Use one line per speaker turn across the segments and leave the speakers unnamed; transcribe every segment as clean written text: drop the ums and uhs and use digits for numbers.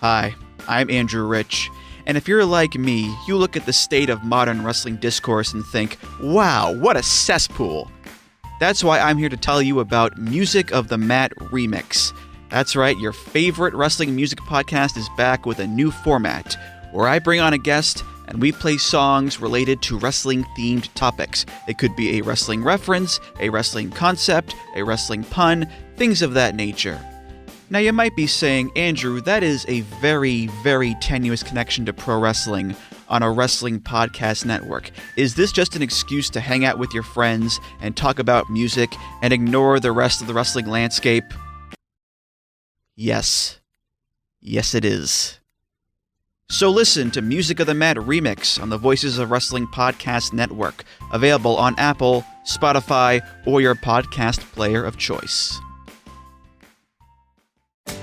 Hi, I'm Andrew Rich, and if you're like me, you look at the state of modern wrestling discourse and think, wow, what a cesspool. That's why I'm here to tell you about Music of the Mat Remix. That's right, your favorite wrestling music podcast is back with a new format, where I bring on a guest and we play songs related to wrestling-themed topics. It could be a wrestling reference, a wrestling concept, a wrestling pun, things of that nature. Now you might be saying, Andrew, that is a very, very tenuous connection to pro wrestling on a wrestling podcast network. Is this just an excuse to hang out with your friends and talk about music and ignore the rest of the wrestling landscape? Yes. Yes, it is. So listen to Music of the Mat Remix on the Voices of Wrestling Podcast Network, available on Apple, Spotify, or your podcast player of choice.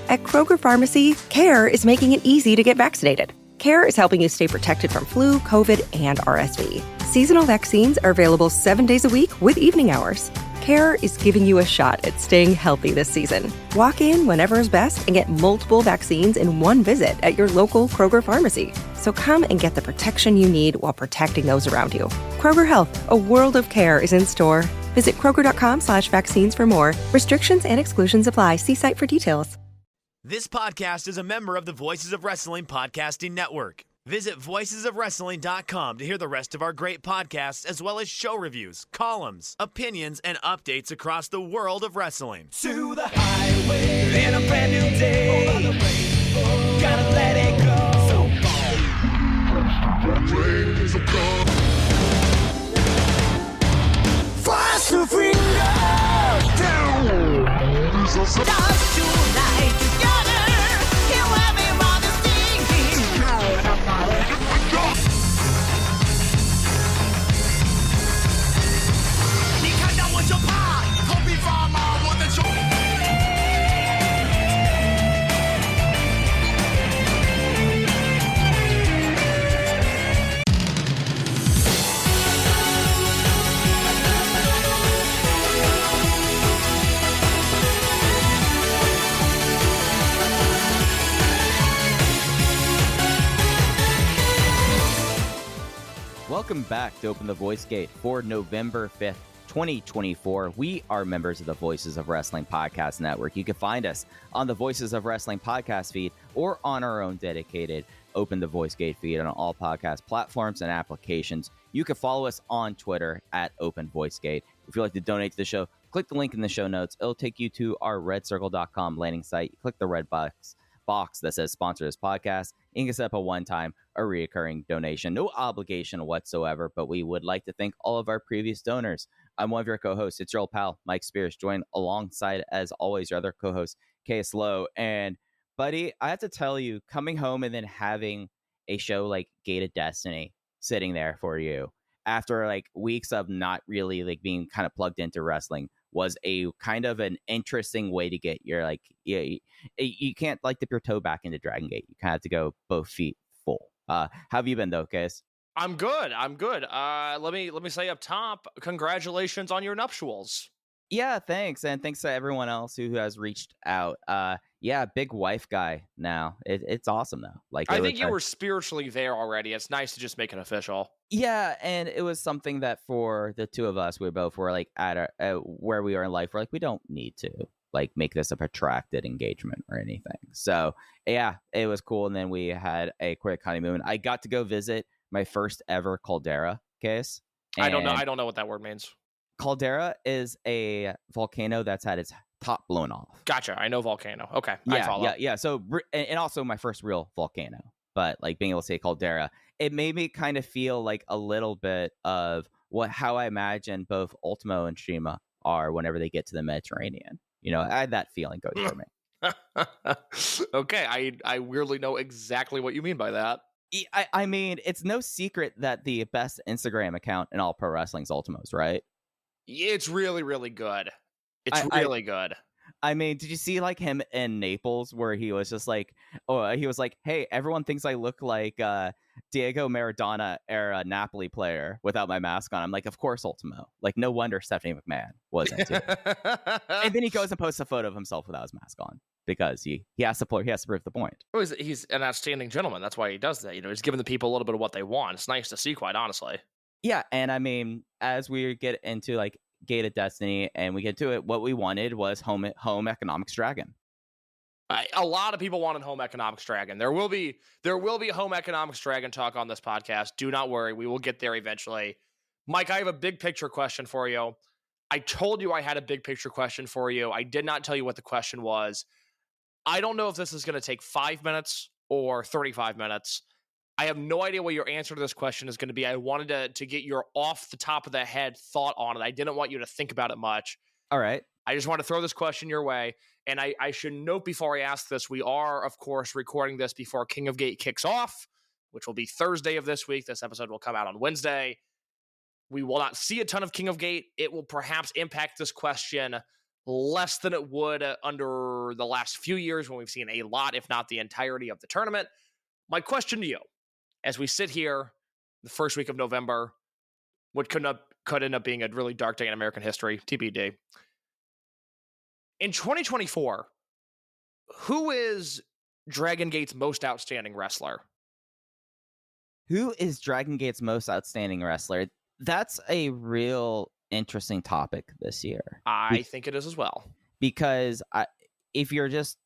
At Kroger Pharmacy, CARE is making it easy to get vaccinated. CARE is helping you stay protected from flu, COVID, and RSV. Seasonal vaccines are available 7 days a week with evening hours. CARE is giving you a shot at staying healthy this season. Walk in whenever is best and get multiple vaccines in one visit at your local Kroger Pharmacy. So come and get the protection you need while protecting those around you. Kroger Health, a world of care is in store. Visit Kroger.com/vaccines for more. Restrictions and exclusions apply. See site for details.
This podcast is a member of the Voices of Wrestling Podcasting Network. Visit voicesofwrestling.com to hear the rest of our great podcasts, as well as show reviews, columns, opinions, and updates across the world of wrestling.
To the highway in a brand new day. Gotta let it go. Fast to finger down. Dance tonight together. He'll have him on the stage. Ni看到我就怕，头皮发麻，我的手。
Welcome back to Open the Voice Gate for November 5th, 2024. We are members of the Voices of Wrestling Podcast Network. You can find us on the Voices of Wrestling podcast feed or on our own dedicated Open the Voice Gate feed on all podcast platforms and applications. You can follow us on Twitter at Open Voice Gate. If you'd like to donate to the show, click the link in the show notes. It'll take you to our redcircle.com landing site. Click the red box that says sponsor this podcast. You can set up a one-time or recurring donation. No obligation whatsoever, but we would like to thank all of our previous donors. I'm one of your co-hosts. It's your old pal, Mike Spears, joined alongside, as always, your other co-host, Case Lowe. And, buddy, I have to tell you, coming home and then having a show like Gate of Destiny sitting there for you after like weeks of not really like being kind of plugged into wrestling was a kind of an interesting way to get your like you can't like dip your toe back into Dragongate. You kind of have to go both feet full. How have you been though, Case?
I'm good. Let me say up top, congratulations on your nuptials.
Yeah, thanks, and thanks to everyone else who has reached out. Yeah, big wife guy now. It's awesome though. Like
I think you were spiritually there already. It's nice to just make it official.
Yeah, and it was something that for the two of us, we both were like at where we are in life. We're like, we don't need to like make this a protracted engagement or anything. So yeah, it was cool. And then we had a quick honeymoon. I got to go visit my first ever caldera, Case.
I don't know what that word means.
Caldera is a volcano that's had its top blown off.
Gotcha. I know volcano. Okay. I follow.
Yeah. So, and also my first real volcano, but like being able to say caldera, it made me kind of feel like a little bit of how I imagine both Ultimo and Shima are whenever they get to the Mediterranean. You know, I had that feeling going for me.
Okay. I weirdly know exactly what you mean by that.
I mean, it's no secret that the best Instagram account in all pro wrestling is Ultimo's, right?
It's really, really good. It's really good.
I mean, did you see like him in Naples where he was just like, he was like, hey, everyone thinks I look like Diego Maradona era Napoli player without my mask on. I'm like, of course, Ultimo. Like, no wonder Stephanie McMahon was into it. And then he goes and posts a photo of himself without his mask on. because he has to play, he has to prove the point.
Oh, he's an outstanding gentleman. That's why he does that. He's giving the people a little bit of what they want. It's nice to see, quite honestly.
Yeah, and I mean, as we get into like Gate of Destiny and we get to it, what we wanted was home economics dragon.
A lot of people wanted home economics dragon. There will be home economics dragon talk on this podcast. Do not worry, we will get there eventually. Mike, I have a big picture question for you. I told you I had a big picture question for you. I did not tell you what the question was. I don't know if this is going to take 5 minutes or 35 minutes. I have no idea what your answer to this question is going to be. I wanted to get your off the top of the head thought on it. I didn't want you to think about it much.
All right.
I just want to throw this question your way. And I should note before I ask this, we are, of course, recording this before King of Gate kicks off, which will be Thursday of this week. This episode will come out on Wednesday. We will not see a ton of King of Gate. It will perhaps impact this question less than it would under the last few years when we've seen a lot, if not the entirety of the tournament. My question to you, as we sit here the first week of November, what could end up being a really dark day in American history, TBD. In 2024, who is Dragongate's most outstanding wrestler?
Who is Dragongate's most outstanding wrestler? That's a real interesting topic this year.
I think it is as well.
Because if you're just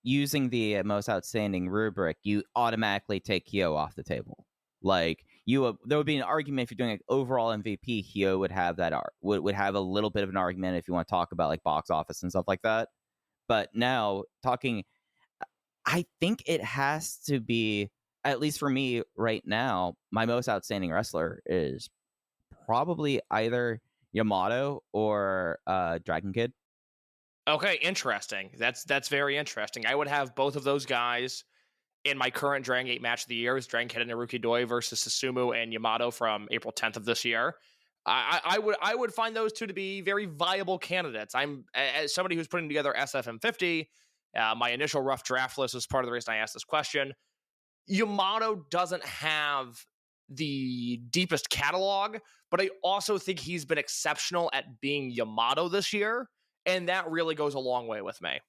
using the most outstanding rubric, you automatically take Hyo off the table. Like there would be an argument if you're doing like overall MVP. Hyo would have that would have a little bit of an argument if you want to talk about like box office and stuff like that. But now talking, I think it has to be, at least for me right now, my most outstanding wrestler is probably either Yamato or Dragon Kid.
Okay, interesting. That's very interesting. I would have both of those guys in my current Dragon Gate match of the year. Is Dragon Kid and Naruki Doi versus Susumu and Yamato from April 10th of this year. I would find those two to be very viable candidates. I'm, as somebody who's putting together SFM50, my initial rough draft list is part of the reason I asked this question. Yamato doesn't have the deepest catalog, but I also think he's been exceptional at being Yamato this year, and that really goes a long way with me.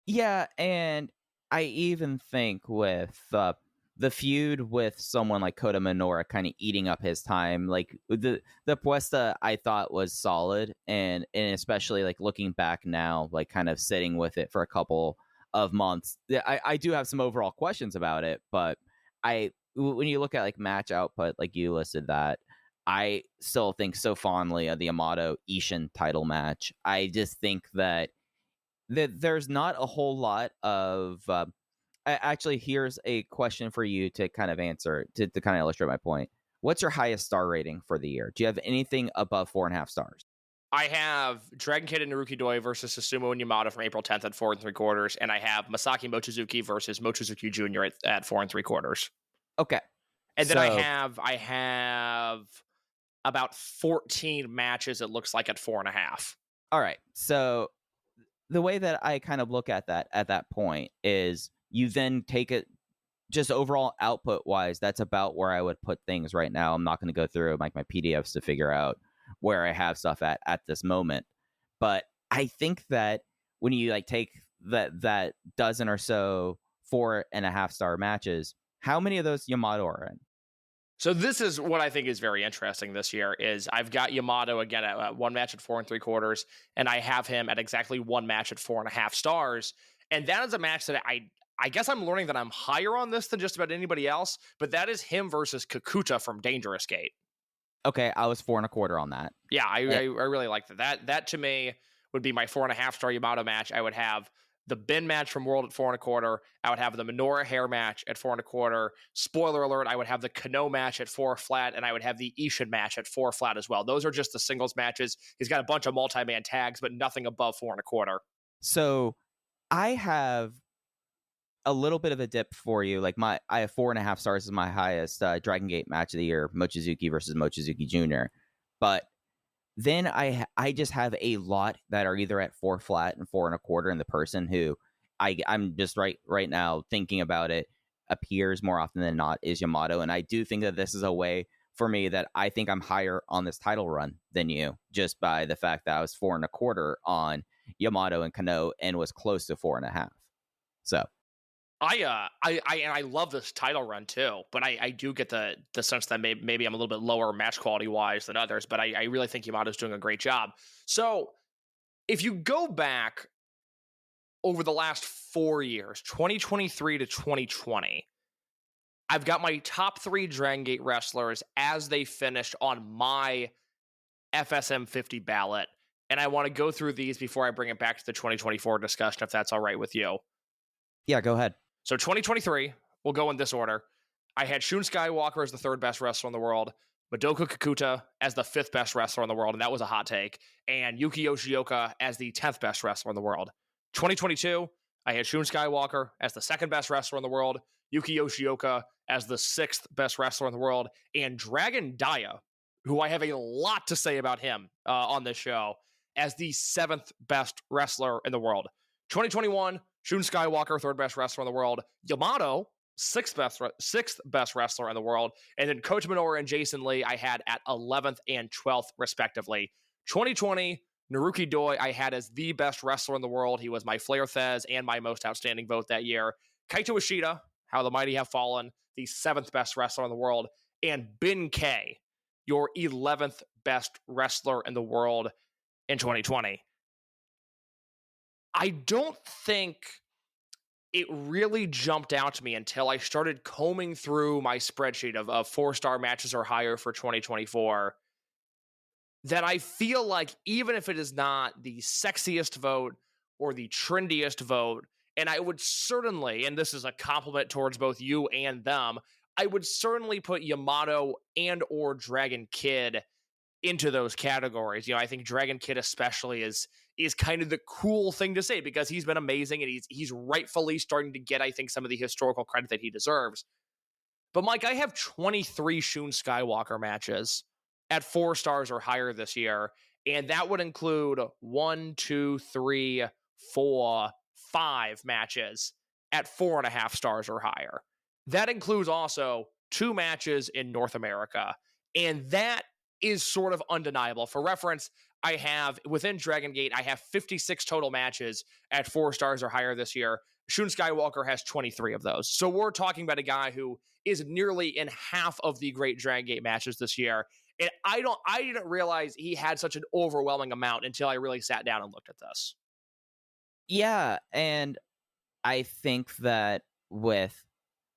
Yeah, and I even think with the feud with someone like Kota Minoura kind of eating up his time, like the Puesta I thought was solid, and especially like looking back now, like kind of sitting with it for a couple of months, I do have some overall questions about it, but when you look at like match output, like you listed that, I still think so fondly of the Yamato Ishin title match. I just think that there's not a whole lot of actually, here's a question for you to kind of answer to kind of illustrate my point. What's your highest star rating for the year? Do you have anything above 4.5 stars? I have Dragon Kid and Naruki Doi versus Susumu and Yamato from April 10th at 4 3/4, and I have Masaki Mochizuki versus Mochizuki Jr. at 4 3/4.
Okay.
And then I have about 14 matches, it looks like, at 4.5.
All right. So the way that I kind of look at that point is you then take it just overall output wise. That's about where I would put things right now. I'm not going to go through like my PDFs to figure out where I have stuff at this moment. But I think that when you like take that dozen or so 4.5 star matches, how many of those Yamato are in?
So this is what I think is very interesting this year is I've got Yamato again at one match at 4 3/4, and I have him at exactly one match at 4.5 stars. And that is a match that I guess I'm learning that I'm higher on this than just about anybody else, but that is him versus Kakuta from Dangerous Gate.
Okay, I was 4 1/4 on that.
Yeah, I really like that. That to me would be my 4.5 star Yamato match. I would have the Bin match from World at 4 1/4. I would have the Minoura Hair match at 4 1/4. Spoiler alert, I would have the Kenoh match at 4 flat, and I would have the Ishin match at 4 flat as well. Those are just the singles matches. He's got a bunch of multi-man tags, but nothing above 4 1/4.
So I have a little bit of a dip for you. Like I have 4.5 stars as my highest Dragon Gate match of the year, Mochizuki versus Mochizuki Jr. But then I just have a lot that are either at 4 flat and 4 1/4, and the person who I'm just right now thinking about it appears more often than not is Yamato. And I do think that this is a way for me that I think I'm higher on this title run than you, just by the fact that I was 4 1/4 on Yamato and Kenoh and was close to 4.5. So
I love this title run too, but I do get the sense that maybe I'm a little bit lower match quality wise than others, but I really think Yamato's doing a great job. So if you go back over the last 4 years, 2023 to 2020, I've got my top 3 Dragongate wrestlers as they finished on my FSM 50 ballot, and I want to go through these before I bring it back to the 2024 discussion, if that's all right with you.
Yeah, go ahead.
So 2023, we'll go in this order. I had Shun Skywalker as the 3rd best wrestler in the world, Madoka Kakuta as the 5th best wrestler in the world, and that was a hot take, and Yuki Yoshioka as the 10th best wrestler in the world. 2022, I had Shun Skywalker as the 2nd best wrestler in the world, Yuki Yoshioka as the 6th best wrestler in the world, and Dragon Dia, who I have a lot to say about him on this show, as the 7th best wrestler in the world. 2021, Shun Skywalker, 3rd best wrestler in the world. Yamato, 6th best wrestler in the world. And then Coach Minoru and Jason Lee I had at 11th and 12th, respectively. 2020, Naruki Doi I had as the best wrestler in the world. He was my Flair Thez and my most outstanding vote that year. Kaito Ishida, How the Mighty Have Fallen, the 7th best wrestler in the world. And Ben K, your 11th best wrestler in the world in 2020. I don't think it really jumped out to me until I started combing through my spreadsheet of 4-star matches or higher for 2024 that I feel like even if it is not the sexiest vote or the trendiest vote, and I would certainly, and this is a compliment towards both you and them, I would certainly put Yamato and or Dragon Kid into those categories. I think Dragon Kid especially is kind of the cool thing to say because he's been amazing and he's rightfully starting to get, I think, some of the historical credit that he deserves. But Mike, I have 23 Shun Skywalker matches at 4 stars or higher this year, and that would include 1, 2, 3, 4, 5 matches at 4.5 stars or higher. That includes also 2 matches in North America, and that is sort of undeniable. For reference, I have, within Dragongate, I have 56 total matches at 4 stars or higher this year. Shun Skywalker has 23 of those. So we're talking about a guy who is nearly in half of the great Dragongate matches this year. And I didn't realize he had such an overwhelming amount until I really sat down and looked at this.
Yeah, and I think that with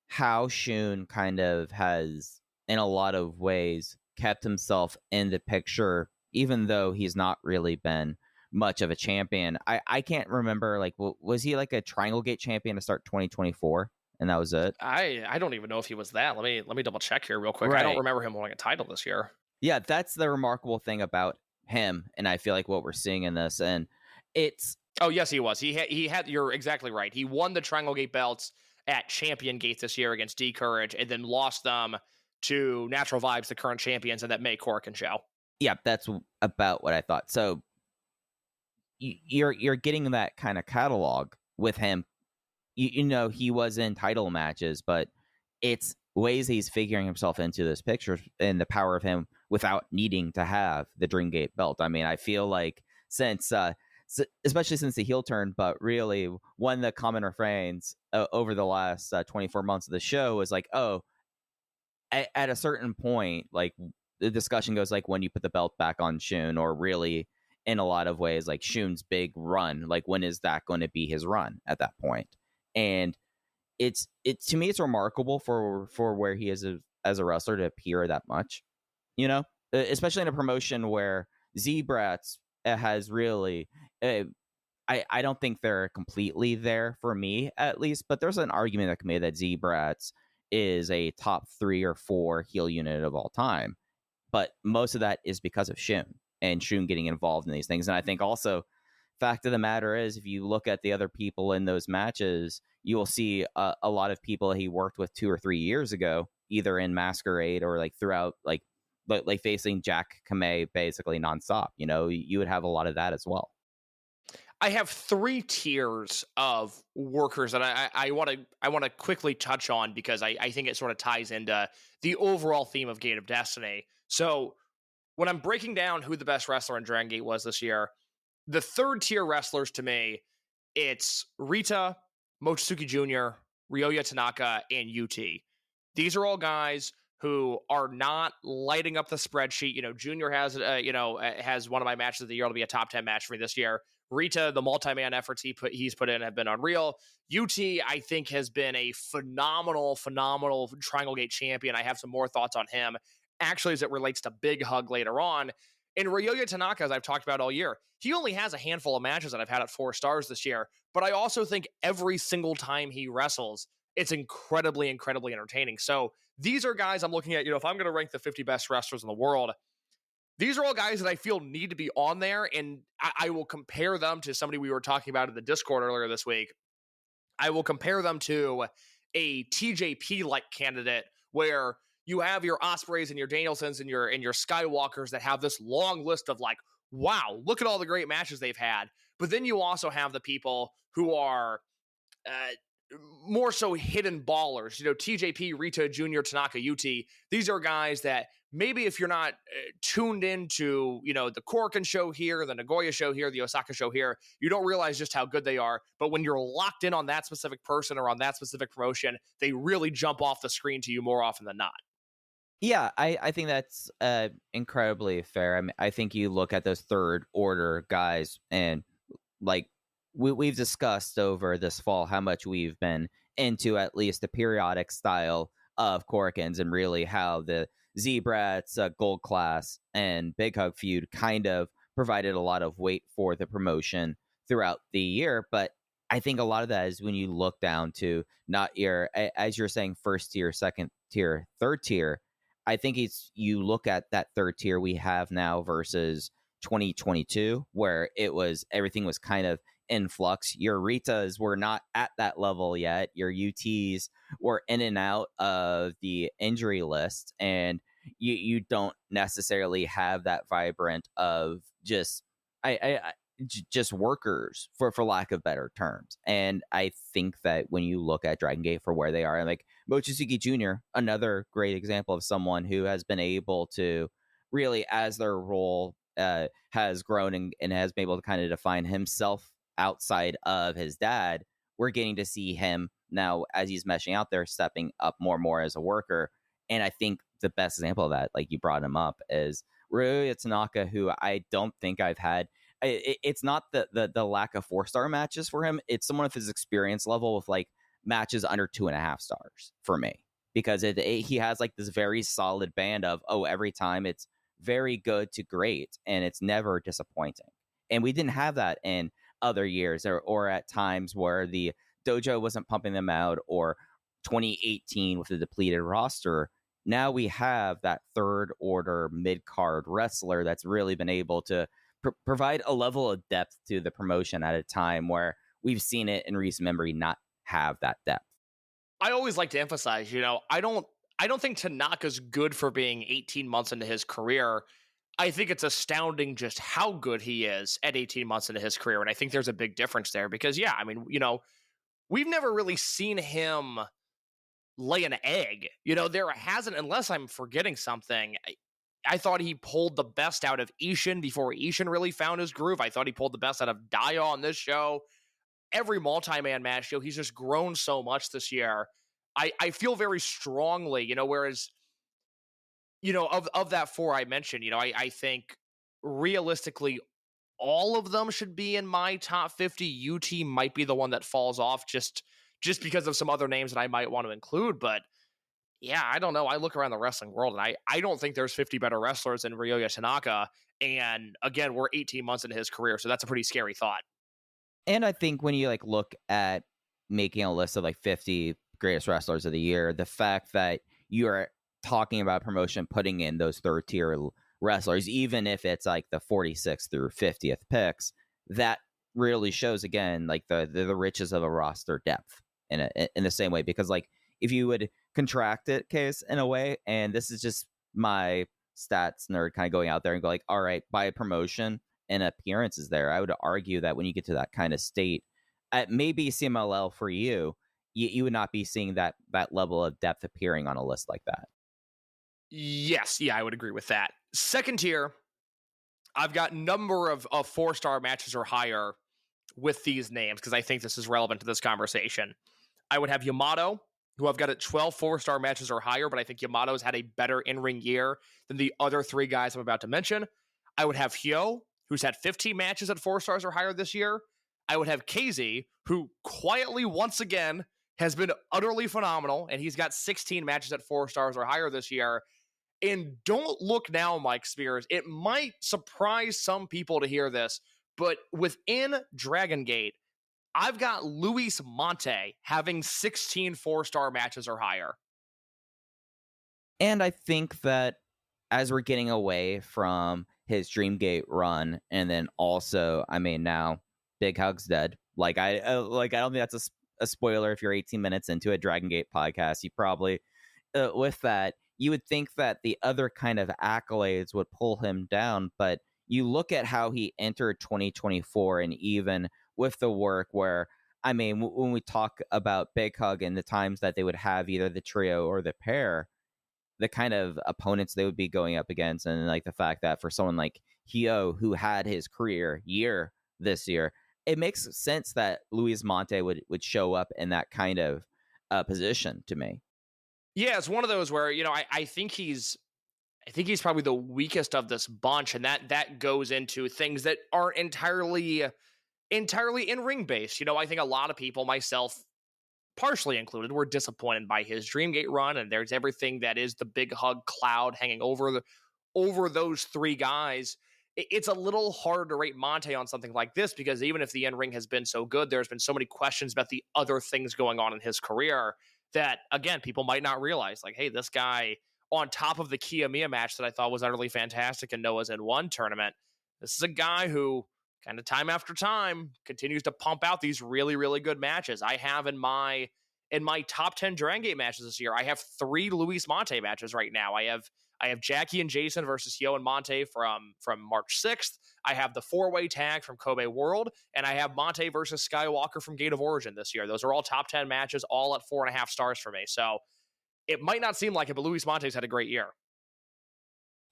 how Shun kind of has, in a lot of ways, kept himself in the picture, even though he's not really been much of a champion. I can't remember, like, was he like a Triangle Gate champion to start 2024? And that was it?
I don't even know if he was that. Let me double check here real quick. Right. I don't remember him winning a title this year.
Yeah, that's the remarkable thing about him, and I feel like what we're seeing in this, and it's...
Oh, yes, he was. He had. You're exactly right. He won the Triangle Gate belts at Champion Gate this year against D Courage, and then lost them to Natural Vibes, the current champions, and that May Corkin show.
Yeah, that's about what I thought. So you're getting that kind of catalog with him. You know, he was in title matches, but it's ways he's figuring himself into this picture and the power of him without needing to have the Dreamgate belt. I mean, I feel like since, especially since the heel turn, but really one of the common refrains over the last 24 months of the show was like, oh, at a certain point, like the discussion goes like when you put the belt back on Shun, or really in a lot of ways, like Shun's big run, like when is that going to be his run at that point? And it's to me, it's remarkable for where he is as a wrestler to appear that much, you know, especially in a promotion where Z-Brats has really, I don't think they're completely there for me at least, but there's an argument that can be made that Z-Brats is a top 3 or 4 heel unit of all time. But most of that is because of Shun and Shun getting involved in these things. And I think also, fact of the matter is, if you look at the other people in those matches, you will see a lot of people he worked with 2 or 3 years ago, either in Masquerade or like throughout, like facing Jack Kamei basically nonstop. You know, you would have a lot of that as well.
I have 3 tiers of workers that I want to quickly touch on because I think it sort of ties into the overall theme of Gate of Destiny. So when I'm breaking down who the best wrestler in Dragon Gate was this year, The third tier wrestlers to me, it's Rita, Mochizuki Jr., Ryoya Tanaka, and UT. These are all guys who are not lighting up the spreadsheet. Junior has, has one of my matches of the year. It'll be a top 10 match for me this year. Rita, the multi-man efforts he's put in have been unreal. UT, I think, has been a phenomenal Dragongate champion. I have some more thoughts on him, actually, as it relates to Big Hug later on. And Ryoya Tanaka, as I've talked about all year, he only has a handful of matches that I've had at 4 stars this year, but I also think every single time he wrestles, it's incredibly entertaining. So these are guys I'm looking at, if I'm going to rank the 50 best wrestlers in the world, these are all guys that I feel need to be on there, and I will compare them to somebody we were talking about in the Discord earlier this week. I will compare them to a TJP-like candidate where you have your Ospreys and your Danielsons and your Skywalkers that have this long list of like, wow, look at all the great matches they've had. But then you also have the people who are more so hidden ballers, TJP, Rita, Junior, Tanaka, UT. These are guys that maybe if you're not tuned into, the Korakuen show here, the Nagoya show here, the Osaka show here, you don't realize just how good they are. But when you're locked in on that specific person or on that specific promotion, they really jump off the screen to you more often than not.
Yeah, I think that's incredibly fair. I mean, I think you look at those third order guys, and like we've discussed over this fall how much we've been into at least the periodic style of Korakuens, and really how the Z-Brats, Gold Class, and Big Hug feud kind of provided a lot of weight for the promotion throughout the year. But I think a lot of that is when you look down to not your, as you're saying, first tier, second tier, third tier. I think you look at that third tier we have now versus 2022, where everything was kind of in flux. Your Ritas were not at that level yet. Your UTs were in and out of the injury list, and you don't necessarily have that vibrant of just just workers, for lack of better terms. And I think that when you look at Dragongate for where they are, like Mochizuki Jr., another great example of someone who has been able to really, as their role has grown and has been able to kind of define himself outside of his dad, we're getting to see him now as he's meshing out there, stepping up more and more as a worker. And I think the best example of that, like you brought him up, is Ryoya Tanaka, who I don't think I've had. It's not the lack of 4-star matches for him. It's someone of his experience level with like matches under 2.5 stars for me, because he has like this very solid band of, every time it's very good to great, and it's never disappointing. And we didn't have that in other years, or at times where the dojo wasn't pumping them out, or 2018 with a depleted roster. Now we have that third order mid-card wrestler that's really been able to provide a level of depth to the promotion at a time where we've seen it in recent memory not have that depth.
I always like to emphasize, I don't think Tanaka's good for being 18 months into his career. I think it's astounding just how good he is at 18 months into his career. And I think there's a big difference there because, yeah, I mean, we've never really seen him lay an egg. There hasn't, unless I'm forgetting something. I thought he pulled the best out of Ishin before Ishin really found his groove. I thought he pulled the best out of Daya on this show. Every multi-man match, he's just grown so much this year. I feel very strongly, whereas, of that 4 I mentioned, I think realistically all of them should be in my top 50. UT might be the one that falls off just because of some other names that I might want to include, but yeah, I don't know. I look around the wrestling world, and I don't think there's 50 better wrestlers than Ryoya Tanaka. And again, we're 18 months into his career, so that's a pretty scary thought.
And I think when you like look at making a list of like 50 greatest wrestlers of the year, the fact that you are talking about promotion putting in those third tier wrestlers, even if it's like the 46th through 50th picks, that really shows again like the riches of a roster depth in the same way. Because like if you would contract it, Case, in a way, and this is just my stats nerd kind of going out there and go like, all right, by promotion and appearances there, I would argue that when you get to that kind of state, at maybe CMLL for you would not be seeing that level of depth appearing on a list like that.
Yes, yeah, I would agree with that. Second tier, I've got number of 4-star matches or higher with these names because I think this is relevant to this conversation. I would have Yamato, who I've got at 12 4-star matches or higher, but I think Yamato's had a better in-ring year than the other three guys I'm about to mention. I would have Hyo, who's had 15 matches at 4 stars or higher this year. I would have KZ, who quietly, once again, has been utterly phenomenal, and he's got 16 matches at 4 stars or higher this year. And don't look now, Mike Spears. It might surprise some people to hear this, but within Dragongate, I've got Luis Monte having 16 4-star matches or higher.
And I think that as we're getting away from his Dreamgate run, and then also, I mean, now Big Hug's dead. I don't think that's a spoiler if you're 18 minutes into a Dragongate podcast. You probably, with that, you would think that the other kind of accolades would pull him down, but you look at how he entered 2024, and even with the work where, I mean, when we talk about Big Hug and the times that they would have either the trio or the pair, the kind of opponents they would be going up against, and like the fact that for someone like Hyo, who had his career year this year, it makes sense that Luis Monte would show up in that kind of position to me.
Yeah, it's one of those where, I think he's probably the weakest of this bunch, and that goes into things that aren't entirely in-ring based. I think a lot of people, myself partially included, were disappointed by his Dreamgate run, and there's everything that is the Big Hug cloud hanging over those three guys. It's a little hard to rate Monte on something like this because even if the in-ring has been so good, there's been so many questions about the other things going on in his career that, again, people might not realize. Like, hey, this guy, on top of the Kiyomiya match that I thought was utterly fantastic in Noah's N1 tournament, this is a guy who kind of time after time continues to pump out these really, really good matches. I have in my top 10 Dragongate matches this year, I have 3 Luis Monte matches right now. I have Jackie and Jason versus Hyo and Monte from March 6th. I have the 4-way tag from Kobe World, and I have Monte versus Skywalker from Gate of Origin this year. Those are all top 10 matches, all at 4.5 stars for me. So it might not seem like it, but Luis Monte's had a great year.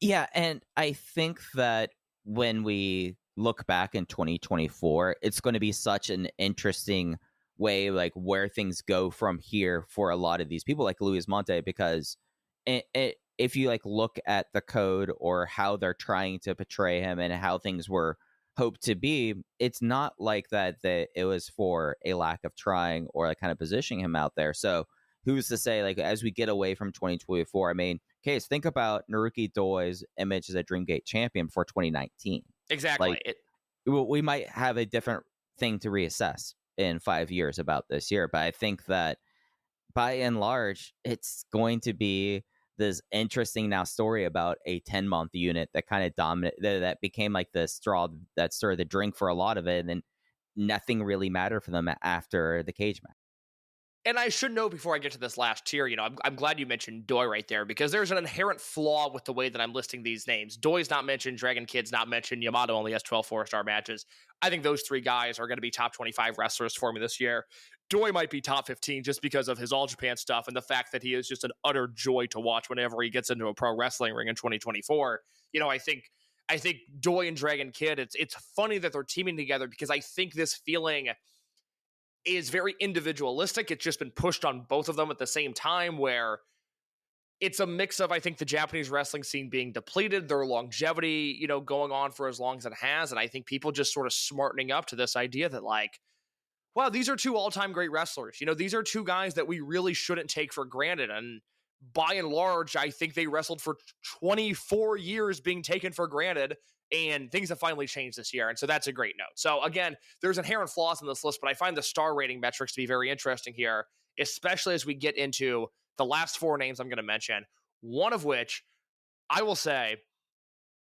Yeah, and I think that when we look back in 2024, it's going to be such an interesting way, like where things go from here for a lot of these people like Luis Monte, because if you like look at the code or how they're trying to portray him and how things were hoped to be, it's not like that it was for a lack of trying or like kind of positioning him out there. So who's to say, like, as we get away from 2024, I mean, Case, think about Naruki Doi's image as a Dreamgate champion before 2019.
Exactly.
Like, we might have a different thing to reassess in 5 years about this year, but I think that by and large, it's going to be this interesting now story about a 10-month unit that kind of that became like the straw that stirred the drink for a lot of it, and then nothing really mattered for them after the cage match.
And I should note before I get to this last tier, I'm glad you mentioned Doi right there because there's an inherent flaw with the way that I'm listing these names. Doi's not mentioned, Dragon Kid's not mentioned, Yamato only has 12 4-star matches. I think those 3 guys are going to be top 25 wrestlers for me this year. Doi might be top 15 just because of his All Japan stuff and the fact that he is just an utter joy to watch whenever he gets into a pro wrestling ring in 2024. I think Doi and Dragon Kid, it's funny that they're teaming together because I think this feeling is very individualistic. It's just been pushed on both of them at the same time, where it's a mix of, I think, the Japanese wrestling scene being depleted, their longevity, going on for as long as it has. And I think people just sort of smartening up to this idea that, like, wow, these are 2 all-time great wrestlers. These are 2 guys that we really shouldn't take for granted. And by and large, I think they wrestled for 24 years being taken for granted, and things have finally changed this year. And so that's a great note. So again, there's inherent flaws in this list, but I find the star rating metrics to be very interesting here, especially as we get into the last 4 names I'm going to mention, one of which I will say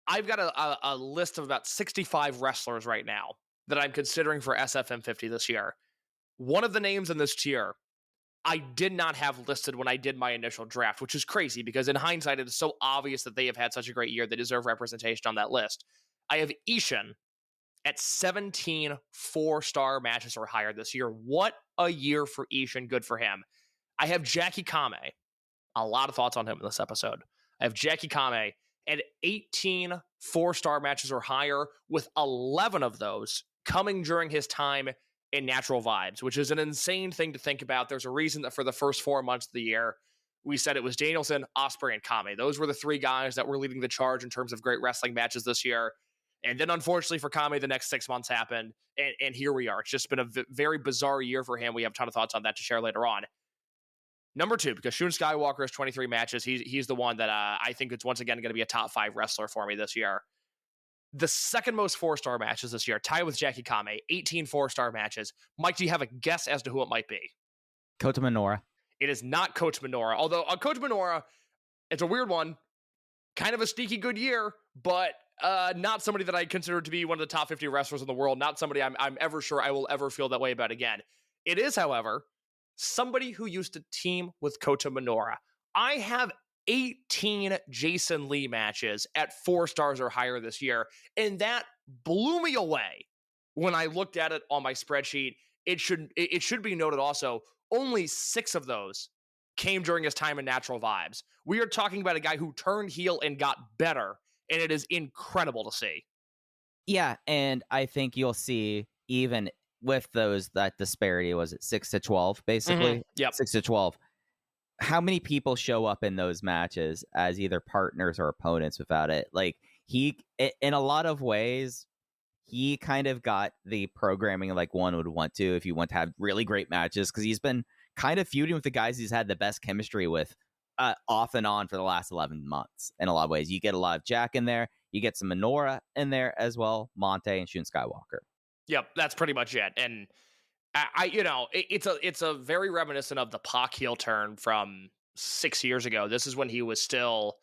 I've got a list of about 65 wrestlers right now that I'm considering for SFM 50 this year. One of the names in this tier I did not have listed when I did my initial draft, which is crazy because in hindsight, it is so obvious that they have had such a great year. They deserve representation on that list. I have Ishin at 17 4-star matches or higher this year. What a year for Ishin. Good for him. I have Jackie Kame. A lot of thoughts on him in this episode. I have Jackie Kame and 18 4-star matches or higher, with 11 of those coming during his time in Natural Vibes, which is an insane thing to think about. There's a reason that for the first 4 months of the year, we said it was Danielson, Ospreay, and Kame. Those were the 3 guys that were leading the charge in terms of great wrestling matches this year. And then, unfortunately for Kame, the next 6 months happened, and here we are. It's just been a very bizarre year for him. We have a ton of thoughts on that to share later on. Number 2, because Shun Skywalker has 23 matches, he's the one that I think is once again going to be a top 5 wrestler for me this year. The second most 4-star matches this year, tied with Jackie Kame, 18 4-star matches. Mike, do you have a guess as to who it might be?
Kota Minoura.
It is not Coach Minoura, although Coach Minoura, it's a weird one. Kind of a sneaky good year, but not somebody that I consider to be one of the top 50 wrestlers in the world. Not somebody I'm ever sure I will ever feel that way about again. It is, however, somebody who used to team with Kota Minoura. I have 18 Jason Lee matches at 4 stars or higher this year, and that blew me away when I looked at it on my spreadsheet. It should be noted also, only 6 of those came during his time in Natural Vibes. We are talking about a guy who turned heel and got better, and it is incredible to see.
Yeah, and I think you'll see even with those, that disparity, was it 6 to 12, basically?
Mm-hmm. Yep.
6 to 12. How many people show up in those matches as either partners or opponents without it? Like, he, in a lot of ways, he kind of got the programming like one would want to if you want to have really great matches, because he's been kind of feuding with the guys he's had the best chemistry with off and on for the last 11 months. In a lot of ways, you get a lot of Jack in there, you get some Minoura in there as well, Monte and Shun Skywalker.
Yep, that's pretty much it. And it's a very reminiscent of the Pac heel turn from 6 years ago. This is when he was still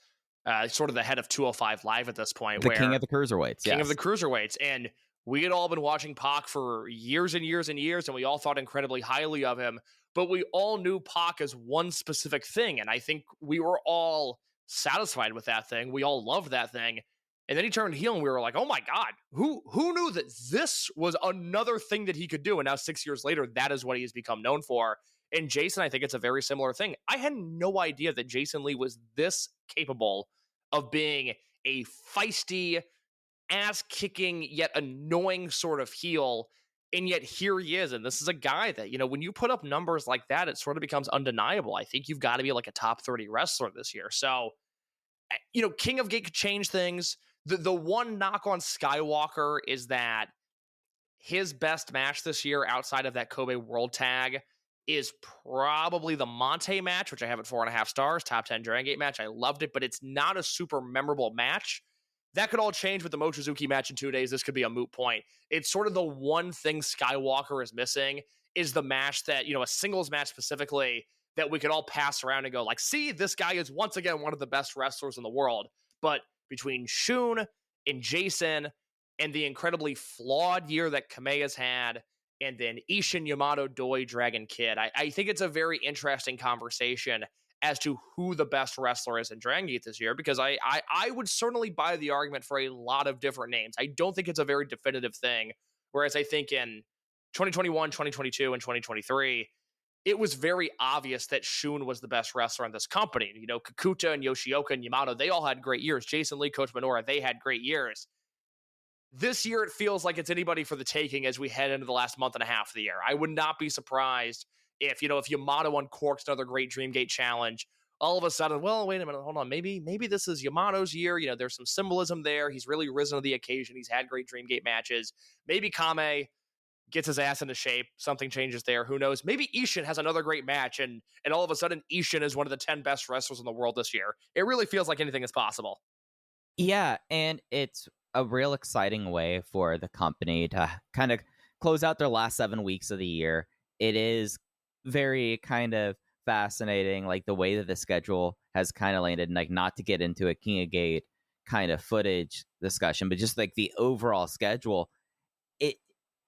sort of the head of 205 Live at this point.
The king of the cruiserweights.
King of the cruiserweights. And we had all been watching Pac for years and years and years, and we all thought incredibly highly of him. But we all knew Pac as one specific thing, and I think we were all satisfied with that thing. We all loved that thing. And then he turned heel, and we were like, oh my God, who knew that this was another thing that he could do? And now 6 years later, that is what he has become known for. And Jason, I think it's a very similar thing. I had no idea that Jason Lee was this capable of being a feisty, ass-kicking, yet annoying sort of heel. And yet here he is. And this is a guy that, when you put up numbers like that, it sort of becomes undeniable. I think you've got to be like a top 30 wrestler this year. So, King of Gate could change things. The one knock on Skywalker is that his best match this year outside of that Kobe World Tag is probably the Monte match, which I have at 4.5 stars, top 10 Dragongate match. I loved it, but it's not a super memorable match. That could all change with the Mochizuki match in 2 days. This could be a moot point. It's sort of the one thing Skywalker is missing is the match that, a singles match specifically, that we could all pass around and go like, see, this guy is once again one of the best wrestlers in the world. But between Shun and Jason and the incredibly flawed year that Kamei has had, and then Ishin, Yamato, Doi, Dragon Kid, I think it's a very interesting conversation as to who the best wrestler is in Dragon Gate this year, because I would certainly buy the argument for a lot of different names. I don't think it's a very definitive thing, whereas I think in 2021, 2022, and 2023, it was very obvious that Shun was the best wrestler in this company. Kakuta and Yoshioka and Yamato, they all had great years. Jason Lee, Coach Minoura, they had great years. This year, it feels like it's anybody for the taking as we head into the last month and a half of the year. I would not be surprised if Yamato uncorks another great Dreamgate challenge. All of a sudden, well, wait a minute, hold on. Maybe this is Yamato's year. There's some symbolism there. He's really risen to the occasion. He's had great Dreamgate matches. Maybe Kame gets his ass into shape. Something changes there. Who knows? Maybe Ishin has another great match, and all of a sudden, Ishin is one of the 10 best wrestlers in the world this year. It really feels like anything is possible.
Yeah, and it's a real exciting way for the company to kind of close out their last 7 weeks of the year. It is very kind of fascinating, like the way that the schedule has kind of landed, and like not to get into a King of Gate kind of footage discussion, but just like the overall schedule, it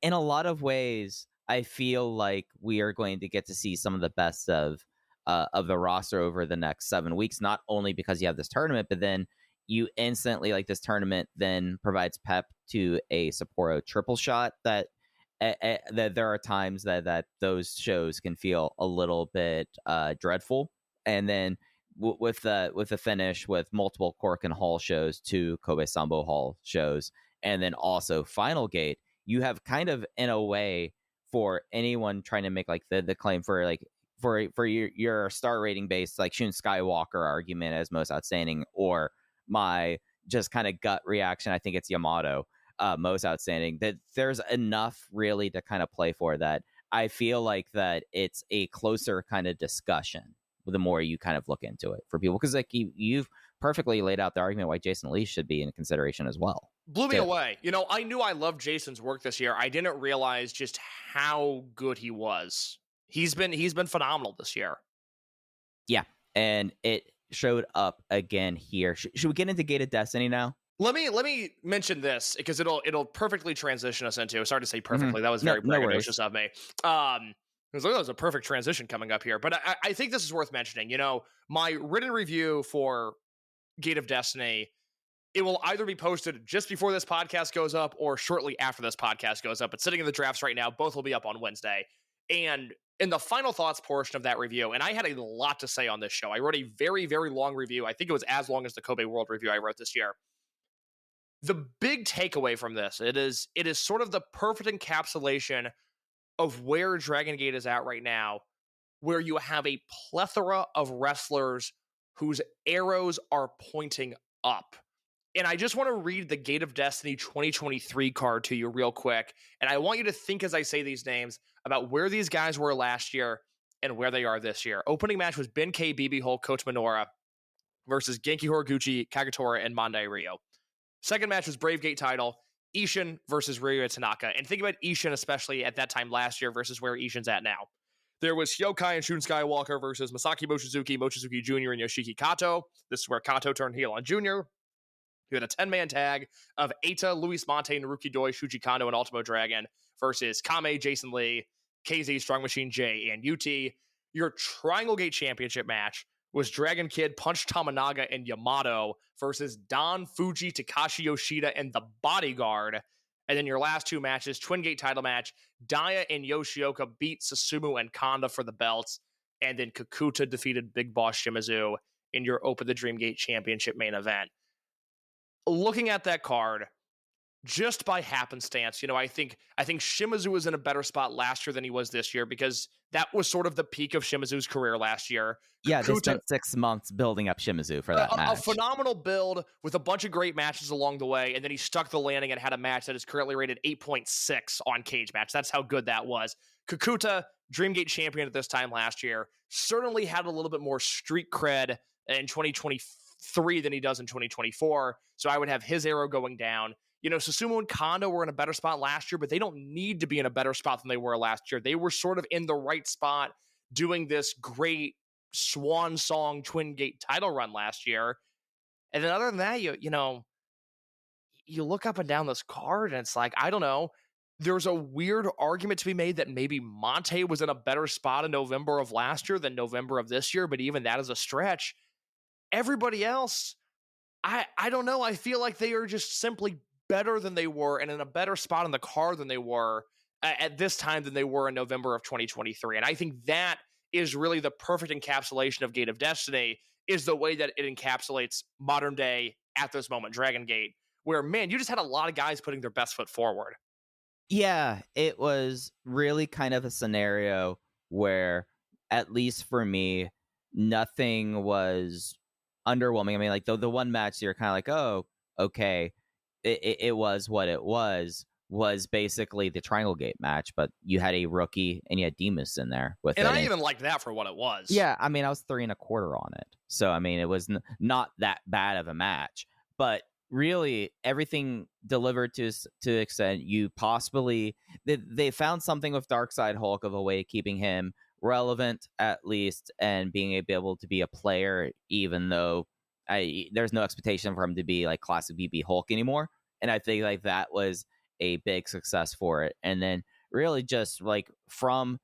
in a lot of ways, I feel like we are going to get to see some of the best of the roster over the next 7 weeks, not only because you have this tournament, but then you instantly, like, this tournament then provides pep to a Sapporo triple shot that there are times that those shows can feel a little bit dreadful. And then with the finish with multiple Cork and Hall shows, 2 Kobe Sambo Hall shows, and then also Final Gate, you have kind of, in a way, for anyone trying to make like the claim for like for your star rating based like Shun Skywalker argument as most outstanding, or my just kind of gut reaction, I think it's Yamato most outstanding, that there's enough really to kind of play for that. I feel like that it's a closer kind of discussion the more you kind of look into it for people, because like you've perfectly laid out the argument why Jason Lee should be in consideration as well.
Blew me away. You know, I knew I loved Jason's work this year. I didn't realize just how good he was. He's been phenomenal this year.
Yeah, and it showed up again here. Should we get into Gate of Destiny now?
Let me mention this because it'll perfectly transition us into. Sorry to say perfectly. That was very braggadocious of me. Because that was a perfect transition coming up here. But I think this is worth mentioning. You know, my written review for Gate of Destiny, it will either be posted just before this podcast goes up or shortly after this podcast goes up. It's sitting in the drafts right now. Both will be up on Wednesday. And in the final thoughts portion of that review, and I had a lot to say on this show. I wrote a very, very long review. I think it was as long as the Kobe World review I wrote this year. The big takeaway from this, it is sort of the perfect encapsulation of where Dragongate is at right now, where you have a plethora of wrestlers whose arrows are pointing up. And I just want to read the Gate of Destiny 2023 card to you real quick. And I want you to think as I say these names about where these guys were last year and where they are this year. Opening match was Ben K, BB Hulk, Coach Minoura versus Genki Horiguchi, Kagetora, and Mondai Ryo. Second match was Brave Gate title, Ishin versus Ryo Tanaka. And think about Ishin, especially at that time last year versus where Ishin's at now. There was Hyokai and Shun Skywalker versus Masaki Mochizuki Jr., and Yoshiki Kato. This is where Kato turned heel on Junior. You had a 10-man tag of Eita, Luis Mante, Naruki Doi, Shuji Kondo, and Ultimo Dragon versus Kame, Jason Lee, KZ, Strong Machine J, and UT. Your Triangle Gate Championship match was Dragon Kid, Punch Tamanaga, and Yamato versus Don Fuji, Takashi Yoshida, and The Bodyguard. And then your last 2 matches, Twin Gate title match, Daya and Yoshioka beat Susumu and Kanda for the belts. And then Kakuta defeated Big Boss Shimizu in your Open the Dream Gate Championship main event. Looking at that card, just by happenstance, you know, I think Shimizu was in a better spot last year than he was this year, because that was sort of the peak of Shimizu's career last year.
Yeah, they spent 6 months building up Shimizu for that match.
A phenomenal build with a bunch of great matches along the way, and then he stuck the landing and had a match that is currently rated 8.6 on Cage Match. That's how good that was. Kakuta, Dreamgate champion at this time last year, certainly had a little bit more street cred in 2023 than he does in 2024, so I would have his arrow going down. You know, Susumu and Kondo were in a better spot last year, but they don't need to be in a better spot than they were last year. They were sort of in the right spot doing this great swan song Twin Gate title run last year. And then other than that, you know, you look up and down this card and it's like, I don't know. There's a weird argument to be made that maybe Monte was in a better spot in November of last year than November of this year, but even that is a stretch. Everybody else, I don't know. I feel like they are just simply better than they were and in a better spot on the card than they were at this time than they were in November of 2023. And I think that is really the perfect encapsulation of Gate of Destiny, is the way that it encapsulates modern day at this moment, Dragon Gate, where, man, you just had a lot of guys putting their best foot forward.
Yeah, it was really kind of a scenario where, at least for me, nothing was underwhelming. I mean, like the one match you're kind of like, oh, okay. It was what it was basically the Triangle Gate match, but you had a rookie and you had Demus in there with
and
it.
I even liked that for what it was.
Yeah, I mean, I was 3.25 on it. So, I mean, it was not that bad of a match, but really everything delivered to the extent you possibly... They found something with Darkside Hulk of a way of keeping him relevant, at least, and being able to be a player, even though there's no expectation for him to be like classic BB Hulk anymore. And I think like that was a big success for it. And then really just like from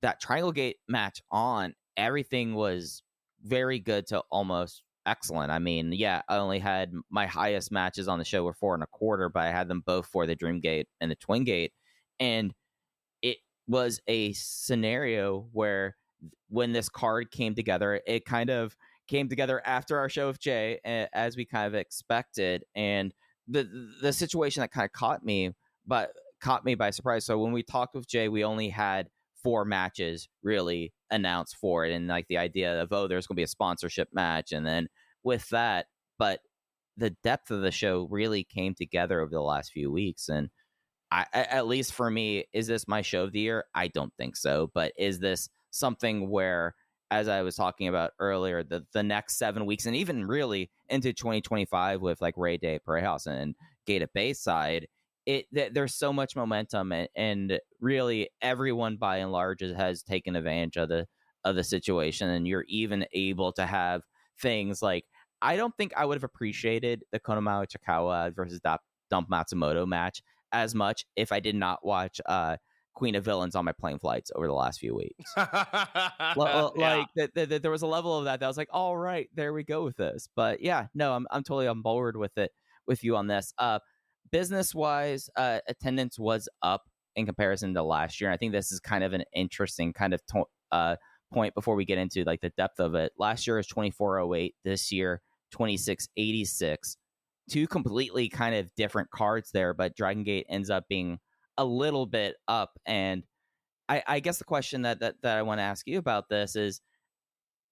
that Triangle Gate match on, everything was very good to almost excellent. I mean, yeah, I only had my highest matches on the show were 4.25, but I had them both for the Dream Gate and the Twin Gate. And it was a scenario where when this card came together, it kind of came together after our show with Jay, as we kind of expected, and the situation that kind of caught me by surprise. So when we talked with Jay, we only had 4 matches really announced for it, and like the idea of there's going to be a sponsorship match, and then with that, but the depth of the show really came together over the last few weeks, and at least for me, is this my show of the year? I don't think so, but is this something where, as I was talking about earlier, the next 7 weeks and even really into 2025 with like Ray Day, Parejas, and Gate at Bayside, there's so much momentum, and really everyone by and large has taken advantage of the situation, and you're even able to have things like, I don't think I would have appreciated the Konomawa Chikawa versus Dump Matsumoto match as much if I did not watch Queen of Villains on my plane flights over the last few weeks. Like there was a level of that was like, all right, there we go with this. But yeah, no, I'm totally on board with you on this. Business wise, attendance was up in comparison to last year. And I think this is kind of an interesting kind of point before we get into like the depth of it. Last year is 2408. This year 2686. 2 completely kind of different cards there, but Dragongate ends up being a little bit up. And I guess the question that I want to ask you about this is,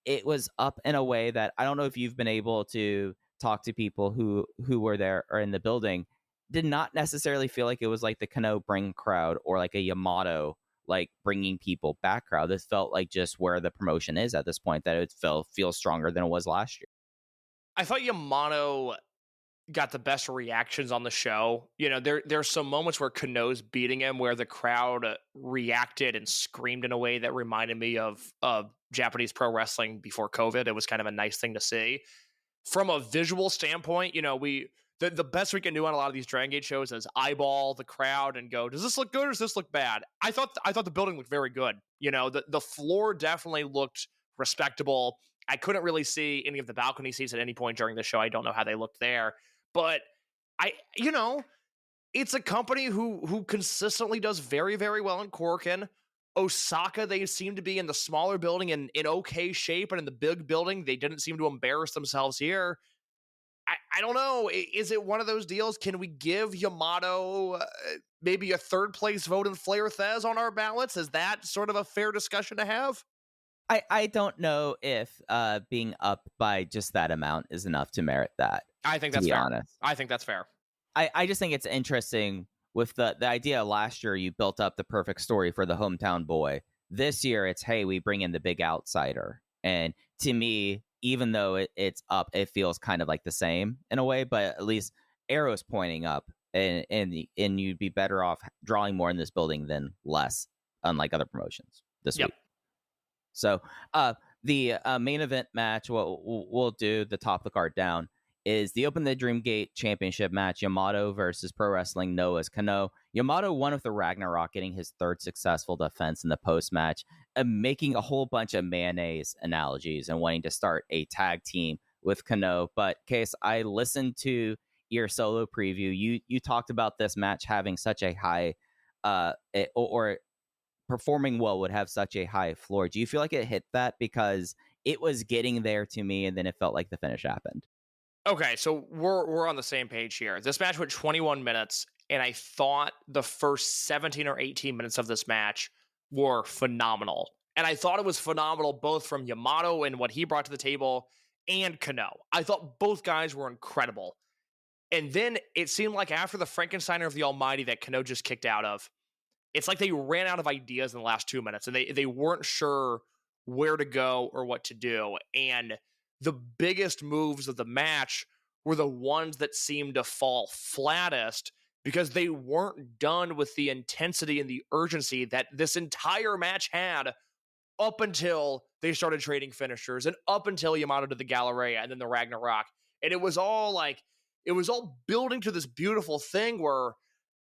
it was up in a way that I don't know if you've been able to talk to people who were there or in the building, did not necessarily feel like it was like the Kenoh bring crowd or like a Yamato like bringing people back crowd. This felt like just where the promotion is at this point, that it feels stronger than it was last year.
I thought Yamato got the best reactions on the show. You know, there's some moments where Kenoh's beating him where the crowd reacted and screamed in a way that reminded me of Japanese pro wrestling before COVID. It was kind of a nice thing to see. From a visual standpoint, you know, the best we can do on a lot of these Dragon Gate shows is eyeball the crowd and go, does this look good or does this look bad? I thought the building looked very good. You know, the floor definitely looked respectable. I couldn't really see any of the balcony seats at any point during the show. I don't know how they looked there. But it's a company who consistently does very, very well in Korakuen. Osaka, they seem to be in the smaller building in okay shape, and in the big building, they didn't seem to embarrass themselves here. I don't know. Is it one of those deals? Can we give Yamato maybe a 3rd place vote in Flair Thez on our ballots? Is that sort of a fair discussion to have?
I don't know if being up by just that amount is enough to merit that.
I think that's
fair.
Honest. I think that's fair.
I just think it's interesting with the idea. Last year, you built up the perfect story for the hometown boy. This year, it's, hey, we bring in the big outsider. And to me, even though it's up, it feels kind of like the same in a way, but at least arrow's pointing up, and you'd be better off drawing more in this building than less, unlike other promotions this week. So the main event match, what we'll do, the top of the card down, is the Open the Dreamgate Championship match, Yamato versus Pro Wrestling Noah's Kenoh. Yamato won with the Ragnarok, getting his 3rd successful defense in the post-match, and making a whole bunch of mayonnaise analogies and wanting to start a tag team with Kenoh. But, Case, I listened to your solo preview. You talked about this match having such a high, or performing well would have such a high floor. Do you feel like it hit that? Because it was getting there to me, and then it felt like the finish happened.
Okay, so we're on the same page here. This match went 21 minutes, and I thought the first 17 or 18 minutes of this match were phenomenal. And I thought it was phenomenal both from Yamato and what he brought to the table, and Kenoh. I thought both guys were incredible. And then it seemed like after the Frankensteiner of the Almighty that Kenoh just kicked out of, it's like they ran out of ideas in the last 2 minutes, and they weren't sure where to go or what to do. And the biggest moves of the match were the ones that seemed to fall flattest because they weren't done with the intensity and the urgency that this entire match had up until they started trading finishers and up until Yamato did the Galleria and then the Ragnarok. And it was all building to this beautiful thing where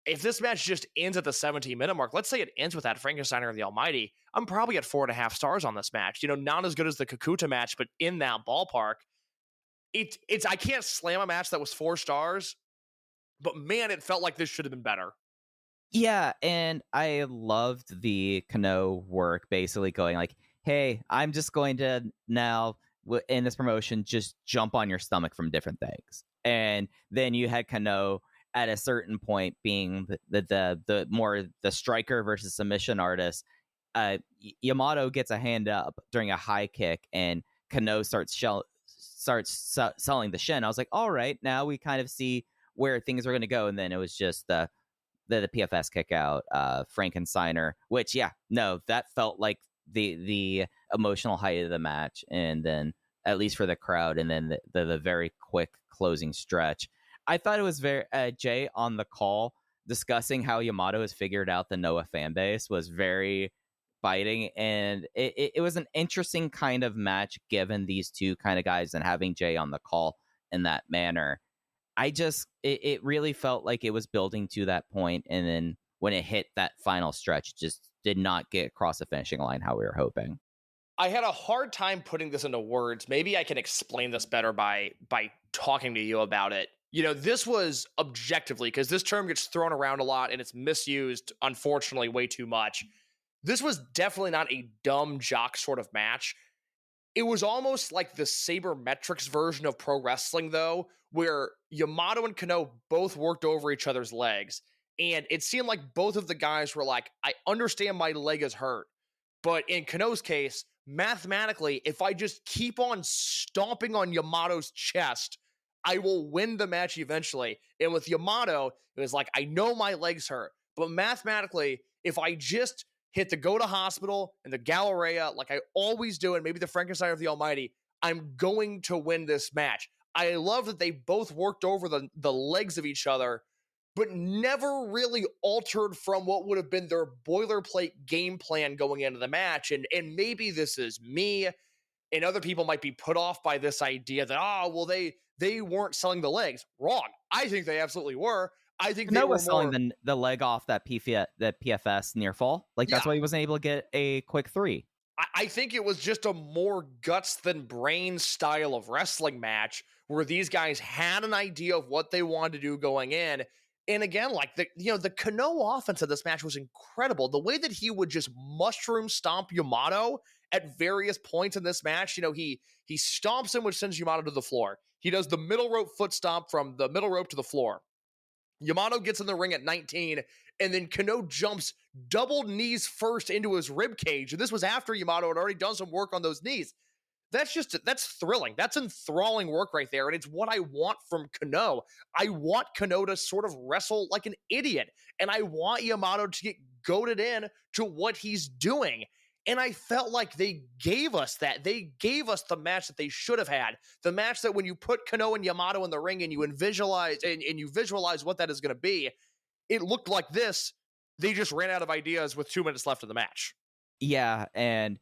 if this match just ends at the 17-minute mark, let's say it ends with that Frankensteiner of the Almighty, I'm probably at 4.5 stars on this match. You know, not as good as the Kakuta match, but in that ballpark. It's I can't slam a match that was 4 stars, but man, it felt like this should have been better.
Yeah, and I loved the Kenoh work, basically going like, hey, I'm just going to now in this promotion just jump on your stomach from different things. And then you had Kenoh at a certain point being the more the striker versus submission artist. Yamato gets a hand up during a high kick, and Kenoh starts selling the shin. I was like, all right, now we kind of see where things are going to go. And then it was just the PFS kick out, Frankensteiner, which, that felt like the emotional height of the match. And then, at least for the crowd, and then the very quick closing stretch. I thought it was very, Jay on the call discussing how Yamato has figured out the Noah fan base was very biting. And it was an interesting kind of match given these two kind of guys, and having Jay on the call in that manner. It really felt like it was building to that point, and then when it hit that final stretch, just did not get across the finishing line how we were hoping.
I had a hard time putting this into words. Maybe I can explain this better by talking to you about it. This was objectively, because this term gets thrown around a lot and it's misused, unfortunately, way too much. This was definitely not a dumb jock sort of match. It was almost like the sabermetrics version of pro wrestling, though, where Yamato and Kenoh both worked over each other's legs. And it seemed like both of the guys were like, I understand my leg is hurt. But in Kenoh's case, mathematically, if I just keep on stomping on Yamato's chest, I will win the match eventually. And with Yamato, it was like, I know my legs hurt, but mathematically, if I just hit the go to hospital and the Galleria like I always do, and maybe the Frankenstein of the Almighty, I'm going to win this match. I love that they both worked over the legs of each other, but never really altered from what would have been their boilerplate game plan going into the match. And maybe this is me, and other people might be put off by this idea that, they weren't selling the legs. Wrong. I think they absolutely were. I think they were
selling the leg off that PFS near fall. Like, that's why he wasn't able to get a quick 3.
I think it was just a more guts than brains style of wrestling match where these guys had an idea of what they wanted to do going in. And again, like the Kenoh offense of this match was incredible. The way that he would just mushroom stomp Yamato at various points in this match, he stomps him, which sends Yamato to the floor. He does the middle rope foot stomp from the middle rope to the floor. Yamato gets in the ring at 19, and then Kenoh jumps double knees first into his rib cage. And this was after Yamato had already done some work on those knees. That's thrilling. That's enthralling work right there. And it's what I want from Kenoh. I want Kenoh to sort of wrestle like an idiot. And I want Yamato to get goaded in to what he's doing. And I felt like they gave us that. They gave us the match that they should have had. The match that when you put Kenoh and Yamato in the ring and you visualize what that is going to be, it looked like this. They just ran out of ideas with 2 minutes left in the match.
Yeah, and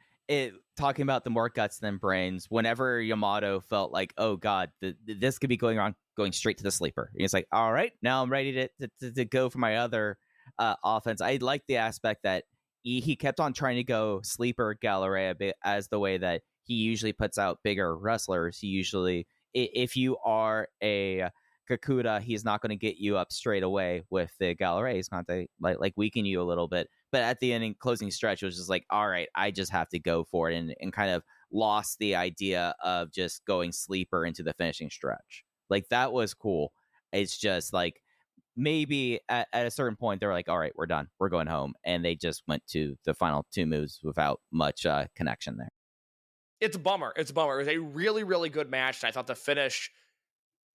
talking about the more guts than brains, whenever Yamato felt like, oh God, this could be going wrong, going straight to the sleeper. And it's like, all right, now I'm ready to go for my other offense. I like the aspect that he kept on trying to go sleeper Galleria as the way that he usually puts out bigger wrestlers. He usually, if you are a Kakuta, he's not going to get you up straight away with the Galleria. He's going to like weaken you a little bit. But at the end, in closing stretch, it was just like, all right, I just have to go for it, and kind of lost the idea of just going sleeper into the finishing stretch. Like, that was cool. It's just like, maybe at a certain point, they were like, all right, we're done. We're going home. And they just went to the final 2 moves without much connection there.
It's a bummer. It was a really, really good match. And I thought the finish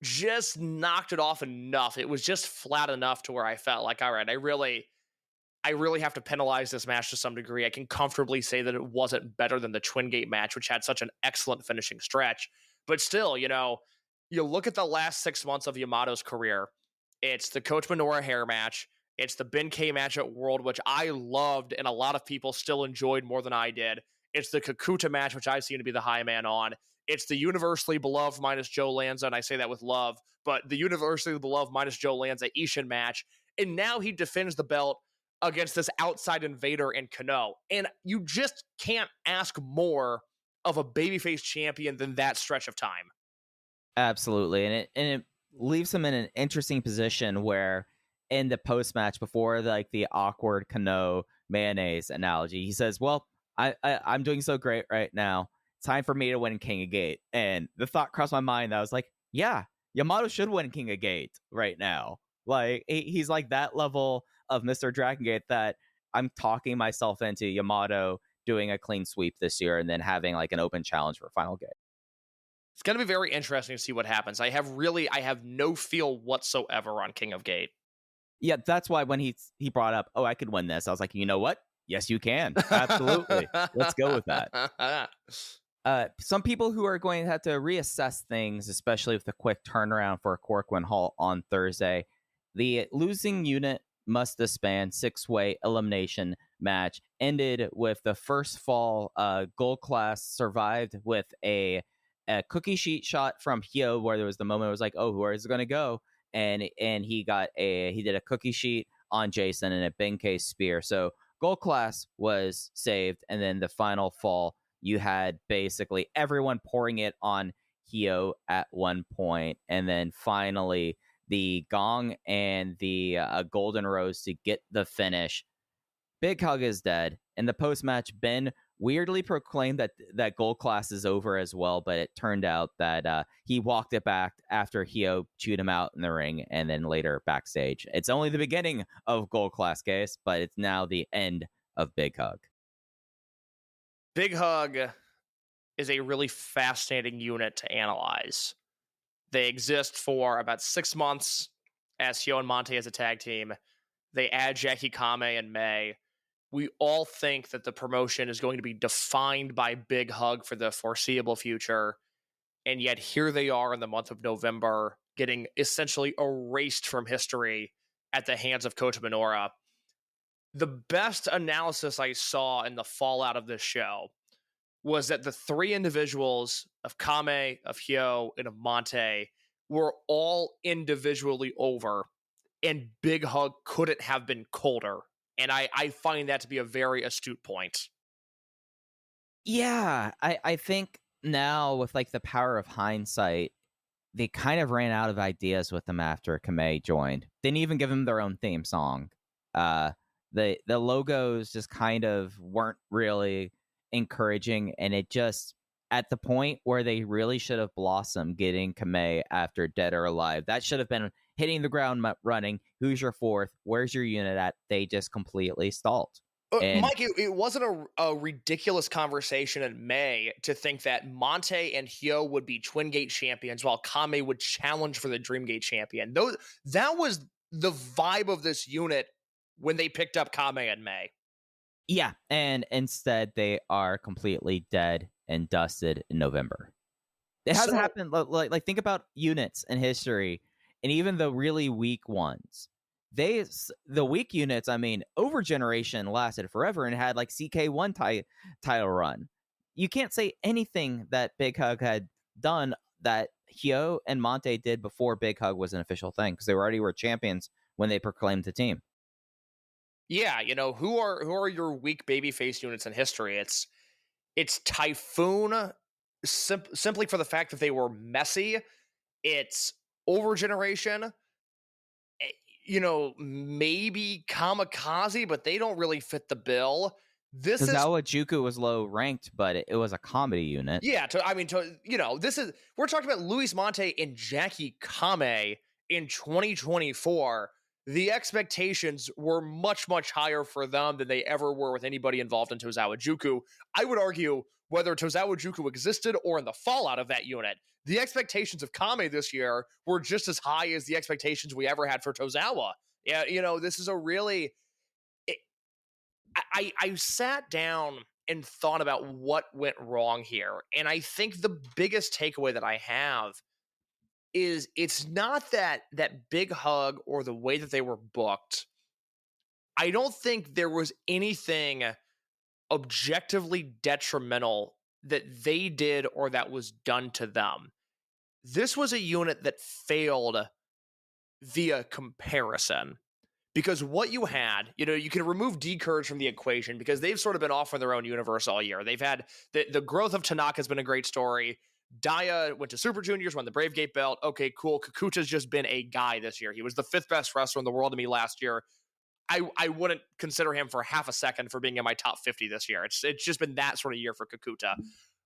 just knocked it off enough. It was just flat enough to where I felt like, all right, I really have to penalize this match to some degree. I can comfortably say that it wasn't better than the Twingate match, which had such an excellent finishing stretch. But still, you look at the last 6 months of Yamato's career. It's the Coach Minoura hair match. It's the Ben K match at World, which I loved and a lot of people still enjoyed more than I did. It's the Kakuta match, which I seem to be the high man on. It's the universally beloved minus Joe Lanza, and I say that with love, but the universally beloved minus Joe Lanza Ishin match. And now he defends the belt against this outside invader in Kenoh. And you just can't ask more of a babyface champion than that stretch of time.
Absolutely. And it leaves him in an interesting position where in the post-match, before the awkward Kenoh mayonnaise analogy, he says, well, I'm doing so great right now. time for me to win King of Gate. And the thought crossed my mind that I was like, yeah, Yamato should win King of Gate right now. Like, he's like that level of Mr. Dragongate that I'm talking myself into Yamato doing a clean sweep this year and then having like an open challenge for Final Gate.
It's going to be very interesting to see what happens. I have no feel whatsoever on King of Gate.
Yeah, that's why when he brought up, oh, I could win this, I was like, you know what? Yes, you can. Absolutely. Let's go with that. Some people who are going to have to reassess things, especially with the quick turnaround for Corcoran Hall on Thursday. The losing unit must disband 6-way elimination match ended with the first fall. Gold class survived with a cookie sheet shot from Hyo, where there was the moment it was like, oh, where is it going to go? And he did a cookie sheet on Jason and a Benkei spear. So Gold class was saved, and then the final fall, you had basically everyone pouring it on Hyo at one point, and then finally the Gong and the Golden Rose to get the finish. Big Hug is dead. In the post-match, Ben weirdly proclaimed that Gold class is over as well, but it turned out that he walked it back after Hyo chewed him out in the ring and then later backstage. It's only the beginning of Gold class case, but it's now the end of Big Hug.
Big Hug is a really fascinating unit to analyze. They exist for about 6 months as Hyo and Monte as a tag team. They add Jackie Kame in May. We all think that the promotion is going to be defined by Big Hug for the foreseeable future. And yet here they are in the month of November, getting essentially erased from history at the hands of Kota Minoura. The best analysis I saw in the fallout of this show was that the three individuals of Kame, of Hyo, and of Monte were all individually over, and Big Hug couldn't have been colder. And I find that to be a very astute point.
Yeah, I think now with like the power of hindsight, they kind of ran out of ideas with them after Kame joined. Didn't even give them their own theme song. The logos just kind of weren't really encouraging, and it just at the point where they really should have blossomed, getting Kame after Dead or Alive. That should have been hitting the ground running. Who's your fourth? Where's your unit at? They just completely stalled.
Mike, it wasn't a ridiculous conversation in May to think that Monte and Hyo would be Twin Gate champions while Kame would challenge for the Dream Gate champion. That was the vibe of this unit when they picked up Kame in May.
Yeah, and instead they are completely dead and dusted in November. It hasn't happened. Like think about units in history, and even the really weak ones. The weak units, I mean, Overgeneration lasted forever and had like CK1 title run. You can't say anything that Big Hug had done that Hyo and Monte did before Big Hug was an official thing, because they already were champions when they proclaimed the team.
Yeah, who are your weak babyface units in history? It's Typhoon, simply for the fact that they were messy. It's Overgeneration. Maybe Kamikaze, but they don't really fit the bill.
Tozawa Juku was low ranked, but it was a comedy unit.
Yeah, we're talking about Luis Monte and Jackie Kame in 2024. The expectations were much, much higher for them than they ever were with anybody involved in Tozawa Juku. I would argue whether Tozawa Juku existed or in the fallout of that unit, the expectations of Kame this year were just as high as the expectations we ever had for Tozawa. Yeah, this is a really... I sat down and thought about what went wrong here, and I think the biggest takeaway that I have is it's not that Big Hug or the way that they were booked. I don't think there was anything objectively detrimental that they did or that was done to them. This was a unit that failed via comparison. Because what you had, you can remove D-Courage from the equation because they've sort of been off in their own universe all year. They've had the growth of Tanaka has been a great story. Daya went to Super Juniors, won the Brave Gate belt. Okay, cool. Kakuta's just been a guy this year. He was the 5th best wrestler in the world to me last year. I wouldn't consider him for half a second for being in my top 50 this year. It's just been that sort of year for Kakuta.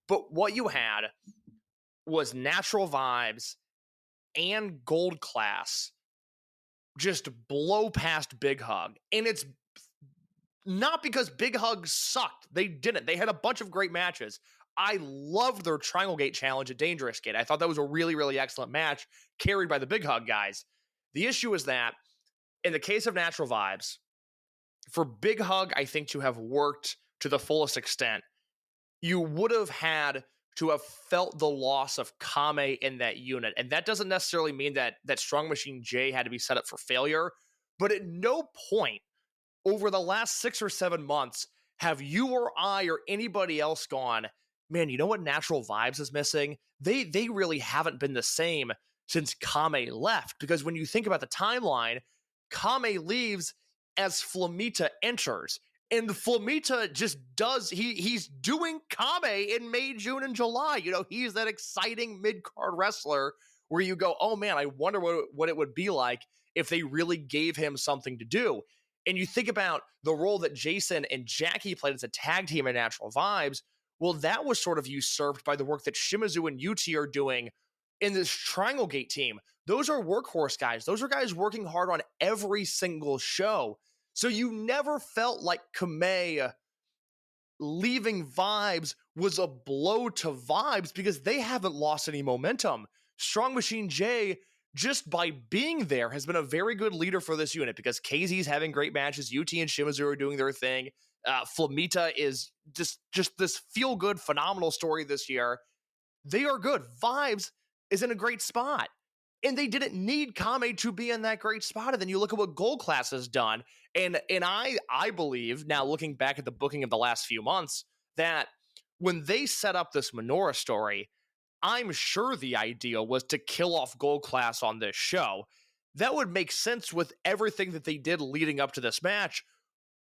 But what you had was Natural Vibes and Gold Class just blow past Big Hug. And it's not because Big Hug sucked. They didn't. They had a bunch of great matches. I loved their Dragongate challenge at Dangerous Gate. I thought that was a really, really excellent match carried by the Big Hug guys. The issue is that in the case of Natural Vibes, for Big Hug, I think to have worked to the fullest extent, you would have had to have felt the loss of Kame in that unit. And that doesn't necessarily mean that Strong Machine J had to be set up for failure, but at no point over the last 6 or 7 months have you or I or anybody else gone, man, you know what Natural Vibes is missing? They really haven't been the same since Kame left. Because when you think about the timeline, Kame leaves as Flamita enters. And Flamita just does, he's doing Kame in May, June, and July. You know, he's that exciting mid-card wrestler where you go, oh man, I wonder what it would be like if they really gave him something to do. And you think about the role that Jason and Jackie played as a tag team in Natural Vibes, well, that was sort of usurped by the work that Shimizu and UT are doing in this Dragongate team. Those are workhorse guys. Those are guys working hard on every single show. So you never felt like Kame leaving Vibes was a blow to Vibes because they haven't lost any momentum. Strong Machine J, just by being there, has been a very good leader for this unit because KZ's having great matches. UT and Shimizu are doing their thing. Flamita is just this feel-good, phenomenal story this year. They are good. Vibes is in a great spot. And they didn't need Kame to be in that great spot. And then you look at what Gold Class has done. And I believe, now looking back at the booking of the last few months, that when they set up this Minoura story, I'm sure the idea was to kill off Gold Class on this show. That would make sense with everything that they did leading up to this match,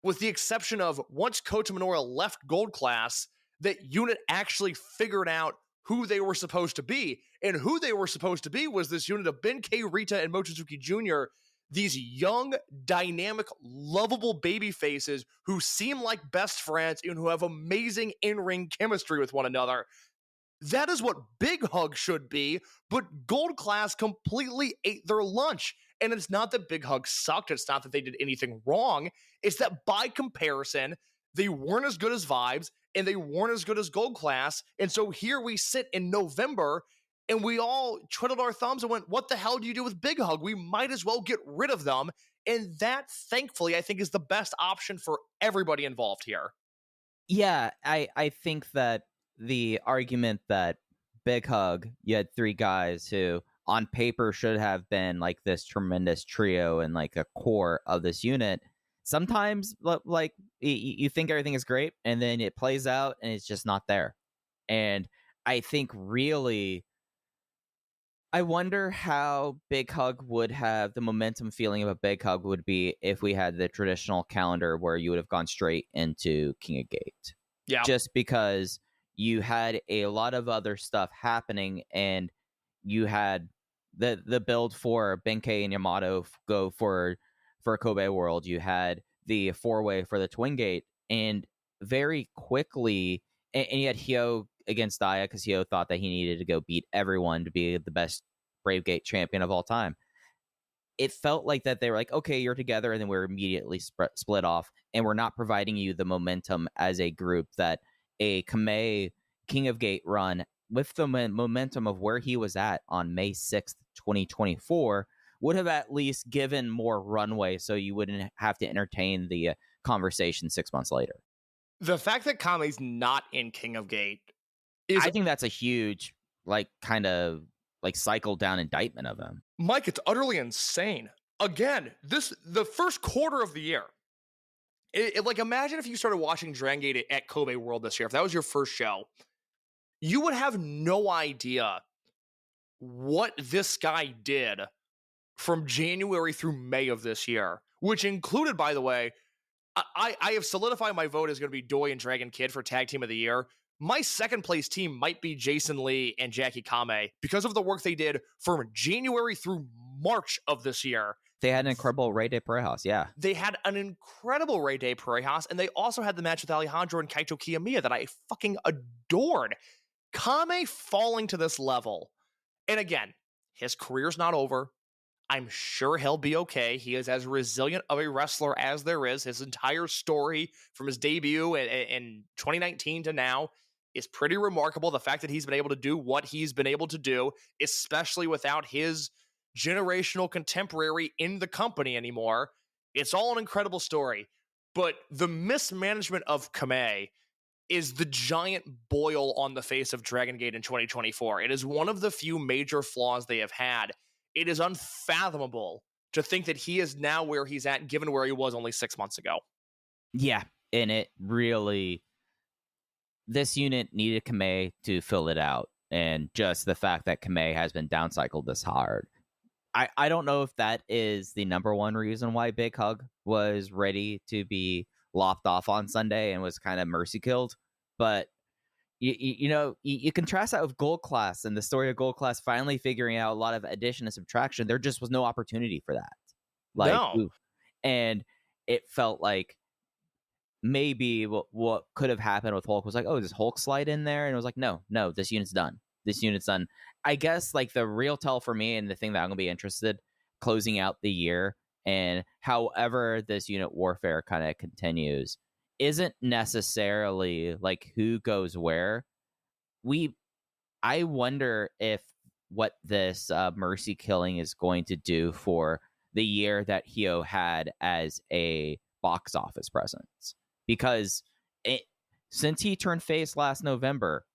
with the exception of once Kota Minoura left Gold Class, that unit actually figured out who they were supposed to be. And who they were supposed to be was this unit of Ben-K, Rita, and Mochizuki Jr., these young, dynamic, lovable baby faces who seem like best friends and who have amazing in-ring chemistry with one another. That is what Big Hug should be, but Gold Class completely ate their lunch. And it's not that Big Hug sucked. It's not that they did anything wrong. It's that by comparison, they weren't as good as Vibes, and they weren't as good as Gold Class. And so here we sit in November, and we all twiddled our thumbs and went, what the hell do you do with Big Hug? We might as well get rid of them. And that, thankfully, I think is the best option for everybody involved here.
Yeah, I think that the argument that Big Hug, you had 3 guys who on paper should have been like this tremendous trio and like a core of this unit. Sometimes like you think everything is great and then it plays out and it's just not there. And I think really, I wonder how Big Hug would have the momentum feeling of a Big Hug would be if we had the traditional calendar where you would have gone straight into King of Gate.
Yeah.
Just because you had a lot of other stuff happening and you had the build for Ben-K and Yamato go for Kobe World. You had the 4-way for the Twin Gate, and very quickly, and you had Hyo against Daya because Hyo thought that he needed to go beat everyone to be the best Brave Gate champion of all time. It felt like that they were like, okay, you're together, and then we're immediately split off, and we're not providing you the momentum as a group that a Kame King of Gate run with the momentum of where he was at on May 6th, 2024, would have at least given more runway so you wouldn't have to entertain the conversation 6 months later.
The fact that Kame's not in King of Gate is...
I think that's a huge, like, kind of, like, cycle down indictment of him.
Mike, it's utterly insane. Again, the first quarter of the year, like, imagine if you started watching Dragongate at Kobe World this year. If that was your first show, you would have no idea what this guy did from January through May of this year, which included, by the way, I have solidified my vote as going to be Doi and Dragon Kid for Tag Team of the Year. My second place team might be Jason Lee and Jackie Kame because of the work they did from January through March of this year.
They had an incredible Rey de Parejas, yeah.
They had an incredible Rey de Parejas, and they also had the match with Alejandro and Kaito Kiyomiya that I fucking adored. Kame falling to this level, and again, his career's not over. I'm sure he'll be okay. He is as resilient of a wrestler as there is. His entire story from his debut in 2019 to now is pretty remarkable. The fact that he's been able to do what he's been able to do, especially without his generational contemporary in the company anymore, it's all an incredible story. But the mismanagement of Kame is the giant boil on the face of Dragongate in 2024. It is one of the few major flaws they have had. It is unfathomable to think that he is now where he's at, given where he was only 6 months ago.
Yeah, and it really, this unit needed Kame to fill it out, and just the fact that Kame has been downcycled this hard. I don't know if that is the number one reason why Big Hug was ready to be lopped off on Sunday and was kind of mercy killed, but you contrast that with Gold Class and the story of Gold Class finally figuring out a lot of addition and subtraction. There just was no opportunity for that.
No.
And it felt like maybe what could have happened with Hulk was like, oh, does Hulk slide in there? And it was like, no, this unit's done. This unit's done. I guess like the real tell for me and the thing that I'm going to be interested closing out the year and however this unit warfare kind of continues isn't necessarily like who goes where. I wonder if what this mercy killing is going to do for the year that Hyo had as a box office presence. Because since he turned face last November,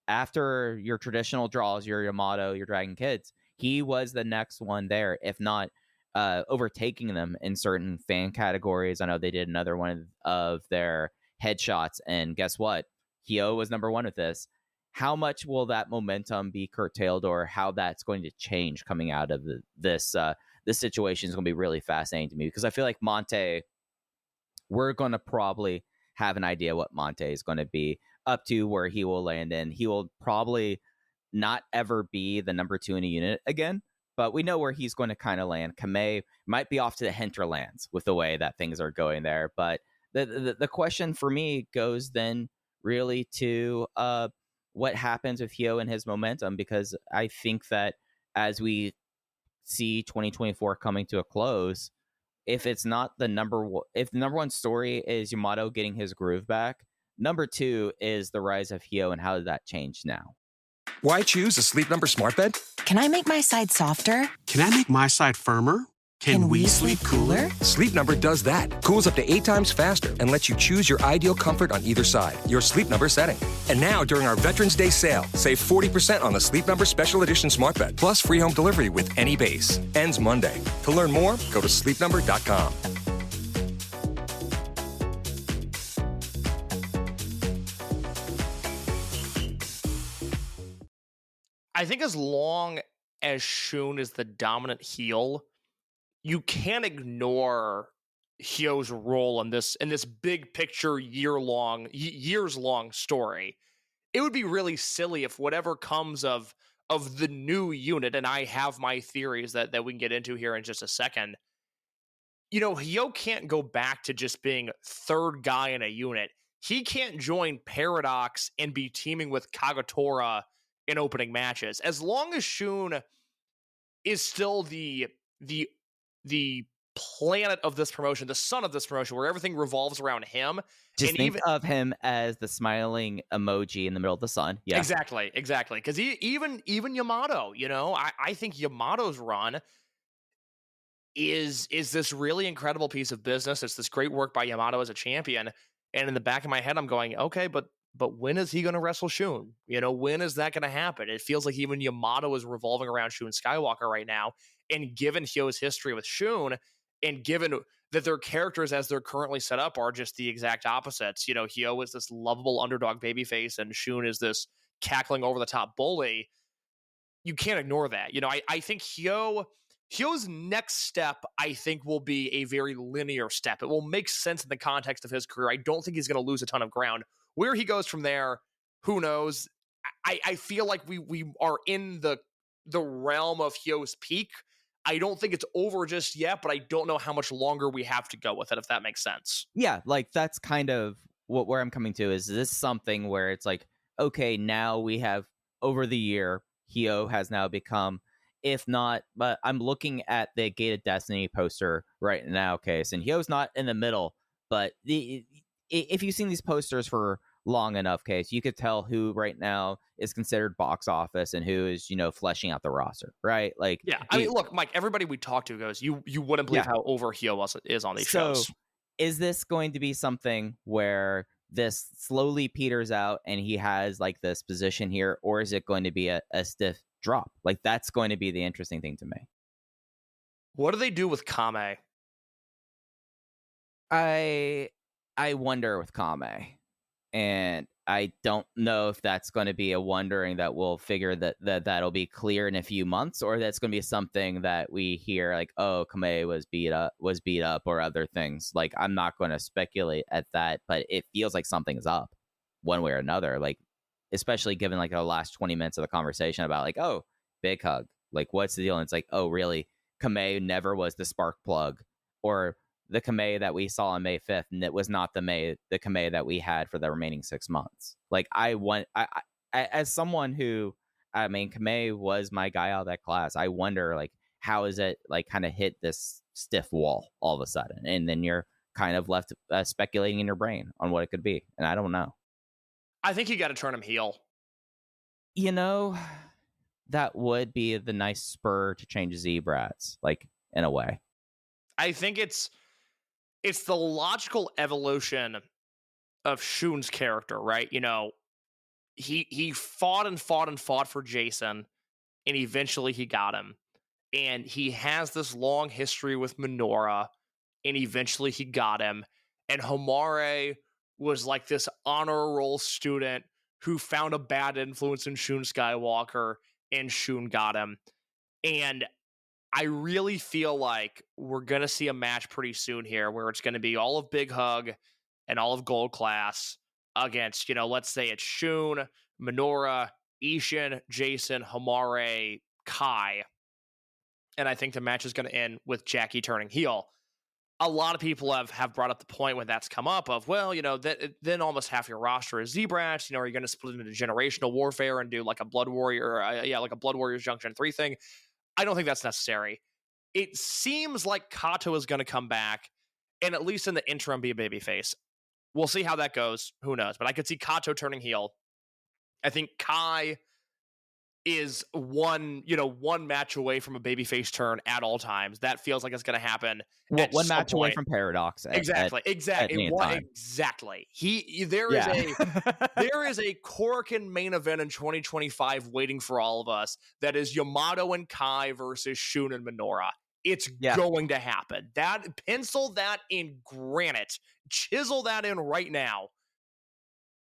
after your traditional draws, your Yamato, your Dragon Kids, he was the next one there, if not overtaking them in certain fan categories. I know they did another one of their headshots, and guess what? Hyo was number one with this. How much will that momentum be curtailed, or how that's going to change coming out of this situation is going to be really fascinating to me, because I feel like Monte, we're going to probably have an idea what Monte is going to be up to, where he will land in. He will probably not ever be the number 2 in a unit again, but we know where he's going to kind of land. Kame might be off to the hinterlands with the way that things are going there. But the question for me goes then really to what happens with Hyo and his momentum, because I think that as we see 2024 coming to a close, if it's not the number one, if the number one story is Yamato getting his groove back, number 2 is the rise of Hyo, and how did that change now?
Why choose a Sleep Number smart bed?
Can I make my side softer?
Can I make my side firmer? Can we sleep cooler?
Sleep Number does that. Cools up to 8 times faster and lets you choose your ideal comfort on either side, your Sleep Number setting. And now, during our Veterans Day sale, save 40% on the Sleep Number Special Edition smart bed, plus free home delivery with any base. Ends Monday. To learn more, go to sleepnumber.com.
I think as long as Shun is the dominant heel, you can't ignore Hyo's role in this big picture years long story. It would be really silly if whatever comes of the new unit, and I have my theories that we can get into here in just a second. Hyo can't go back to just being third guy in a unit. He can't join Paradox and be teaming with Kagetora in opening matches. As long as Shun is still the planet of this promotion, the sun of this promotion, where everything revolves around him.
Just think of him as the smiling emoji in the middle of the sun. Yeah,
exactly. Because even Yamato, I think Yamato's run is this really incredible piece of business. It's this great work by Yamato as a champion. And in the back of my head, I'm going, okay, but when is he going to wrestle Shun? When is that going to happen? It feels like even Yamato is revolving around Shun Skywalker right now. And given Hyo's history with Shun, and given that their characters as they're currently set up are just the exact opposites. Hyo is this lovable underdog babyface, and Shun is this cackling over-the-top bully. You can't ignore that. I think Hyo's next step, I think, will be a very linear step. It will make sense in the context of his career. I don't think he's going to lose a ton of ground. Where he goes from there, who knows? I feel like we are in the realm of Hyo's peak. I don't think it's over just yet, but I don't know how much longer we have to go with it, if that makes sense.
Yeah, like that's kind of where I'm coming to. Is this something where it's like, okay, now we have, over the year, Hio has now become, if not, but I'm looking at the Gated Destiny poster right now, Case, and Hio's not in the middle, but if you've seen these posters for long enough, Case, you could tell who right now is considered box office and who is, fleshing out the roster, right? Like,
Yeah, I mean, look, Mike, everybody we talk to goes, you wouldn't believe how over Hio is on these shows.
Is this going to be something where this slowly peters out and he has like this position here, or is it going to be a stiff drop? Like, that's going to be the interesting thing to me.
What do they do with Kame?
I wonder with Kame, and I don't know if that's going to be a wondering that we'll figure that'll be clear in a few months, or that's going to be something that we hear like, oh, Kame was beat up or other things. Like, I'm not going to speculate at that, but it feels like something's up one way or another. Like, especially given like the last 20 minutes of the conversation about like, oh, big hug. Like, what's the deal? And it's like, oh, really? Kame never was the spark plug, or the Kame that we saw on May 5th, and it was not the Kame that we had for the remaining 6 months. Like, I as someone who, I mean, Kame was my guy out of that class. I wonder, like, how is it like kind of hit this stiff wall all of a sudden, and then you're kind of left speculating in your brain on what it could be, and I don't know.
I think you got to turn him heel.
That would be the nice spur to change Z-Brats, like, in a way.
I think it's the logical evolution of Shun's character, right? He fought and fought and fought for Jason, and eventually he got him. And he has this long history with Minoura, and eventually he got him. And Homare was like this honor roll student who found a bad influence in Shun Skywalker, and Shun got him. And I really feel like we're going to see a match pretty soon here where it's going to be all of Big Hug and all of Gold Class against, let's say it's Shun, Minoura, Ishin, Jason, Homare, Kai. And I think the match is going to end with Jackie turning heel. A lot of people have brought up the point when that's come up of, well, then almost half your roster is Z-Brats. Are you going to split into generational warfare and do like a Blood Warrior, like a Blood Warriors Junction 3 thing? I don't think that's necessary. It seems like Kato is going to come back and at least in the interim be a babyface. We'll see how that goes. Who knows? But I could see Kato turning heel. I think Kai is one match away from a babyface turn at all times. That feels like it's going to happen.
One match away from Paradox.
Exactly. Exactly. There is a Korakuen main event in 2025 waiting for all of us. That is YAMATO and Kai versus Shun and Minoura. It's going to happen. Pencil that in granite. Chisel that in right now.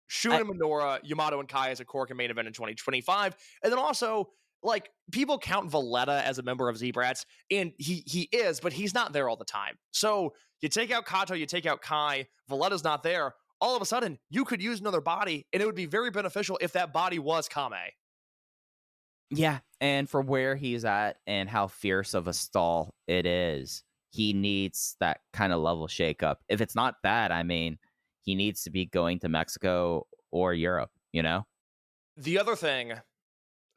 Shun and Minoura, YAMATO and Kai as a Korakuen main event in 2025. And then also, like, people count Valletta as a member of Z-Brats, and he is, but he's not there all the time. So you take out Kato, you take out Kai, Valletta's not there. All of a sudden, you could use another body, and it would be very beneficial if that body was Kame.
Yeah, and for where he's at and how fierce of a stall it is, he needs that kind of level shakeup. If it's not that, I mean, he needs to be going to Mexico or Europe, The
other thing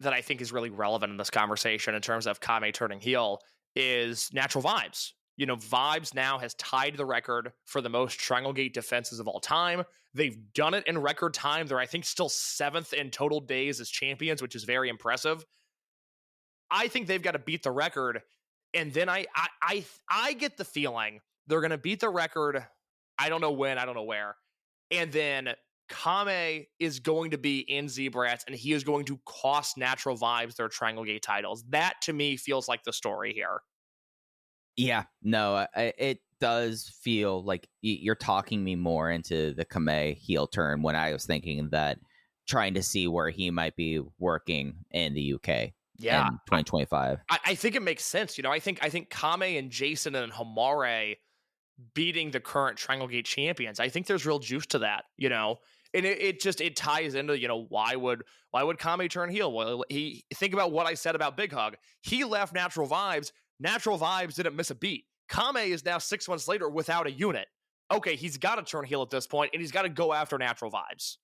that I think is really relevant in this conversation in terms of Kame turning heel is Natural Vibes. Vibes now has tied the record for the most Dragongate defenses of all time. They've done it in record time. They're, I think, still 7th in total days as champions, which is very impressive. I think they've got to beat the record. And then I get the feeling they're going to beat the record. I don't know when, I don't know where. And then Kame is going to be in Z-Brats, and he is going to cost Natural Vibes their Dragongate titles. That, to me, feels like the story here.
Yeah, no, it does feel like you're talking me more into the Kame heel turn when I was thinking that trying to see where he might be working in the UK in 2025.
I think it makes sense. I think Kame and Jason and Homare beating the current Dragongate champions, I think there's real juice to that, and it ties into, why would Kame turn heel? Well, think about what I said about Big Hug. He left Natural Vibes didn't miss a beat. Kame is now 6 months later without a unit. Okay, he's got to turn heel at this point, and he's got to go after Natural Vibes.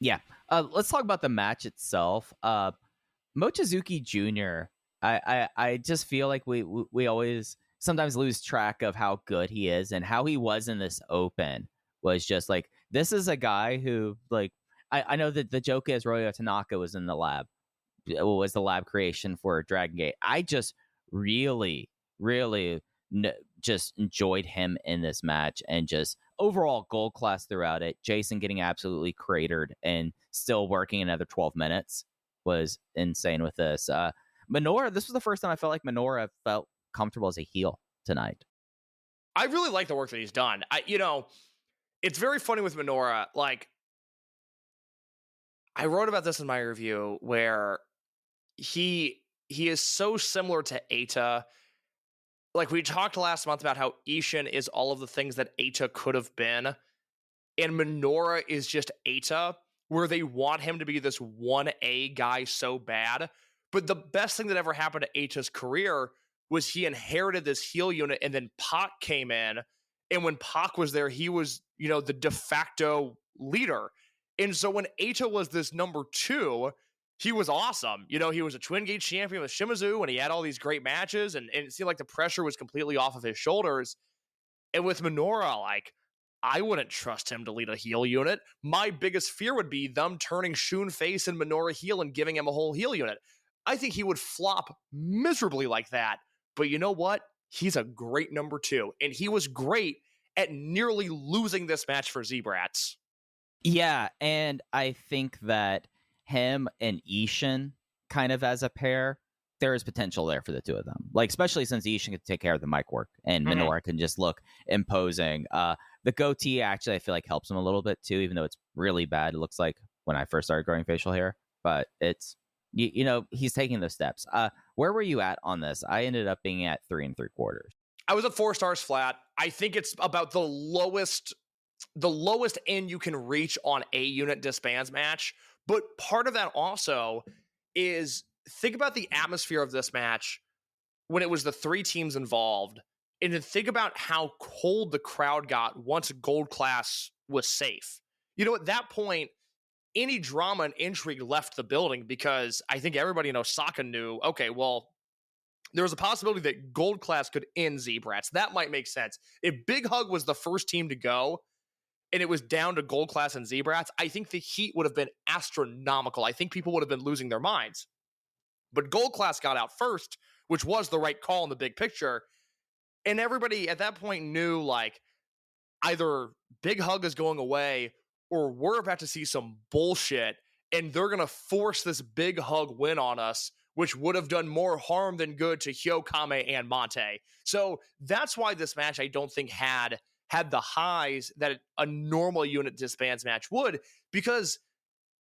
Yeah. Let's talk about the match itself. Mochizuki Jr. I just feel like we always sometimes lose track of how good he is, and how he was in this open was just like, this is a guy who, like, I know that the joke is Ryo Tanaka was in the lab, was the lab creation for Dragongate. I just really, really just enjoyed him in this match, and just overall gold class throughout it. Jason getting absolutely cratered and still working another 12 minutes was insane with this. Minoura, this was the first time I felt like Minoura felt comfortable as a heel tonight.
I really like the work that he's done. It's very funny with Minoura. Like, I wrote about this in my review, where he is so similar to Eita. Like, we talked last month about how Ishin is all of the things that Eita could have been, and Minoura is just Eita, where they want him to be this 1A guy so bad. But the best thing that ever happened to Eita's career was he inherited this heel unit, and then Pac came in, and when Pac was there, he was, the de facto leader. And so when Eita was this number 2, he was awesome. He was a Twin Gate champion with Shimizu, and he had all these great matches, and it seemed like the pressure was completely off of his shoulders. And with Minoura, like, I wouldn't trust him to lead a heel unit. My biggest fear would be them turning Shun face and Minoura heel and giving him a whole heel unit. I think he would flop miserably like that. But you know what? He's a great number 2, and he was great at nearly losing this match for Z-Brats.
Yeah, and I think that him and Ishin kind of as a pair, there is potential there for the two of them. Like, especially since Ishin can take care of the mic work and Minoura can just look imposing. The goatee actually, I feel like, helps him a little bit too, even though it's really bad. It looks like when I first started growing facial hair, but it's, he's taking those steps. Where were you at on this? I ended up being at 3 3/4.
I was at 4 stars flat. I think it's about the lowest end you can reach on a unit disbands match. But part of that also is, think about the atmosphere of this match when it was the 3 teams involved, and then think about how cold the crowd got once gold class was safe. At that point, any drama and intrigue left the building, because I think everybody in Osaka knew, okay, well, there was a possibility that gold class could end Z-Brats. That might make sense. If Big Hug was the first team to go, and it was down to gold class and Z-Brats, I think the heat would have been astronomical. I think people would have been losing their minds. But gold class got out first, which was the right call in the big picture. And everybody at that point knew, like, either Big Hug is going away, or we're about to see some bullshit, and they're going to force this Big Hug win on us, which would have done more harm than good to Hyo, Kame, and Monte. So that's why this match, I don't think, had the highs that a normal unit disbands match would, because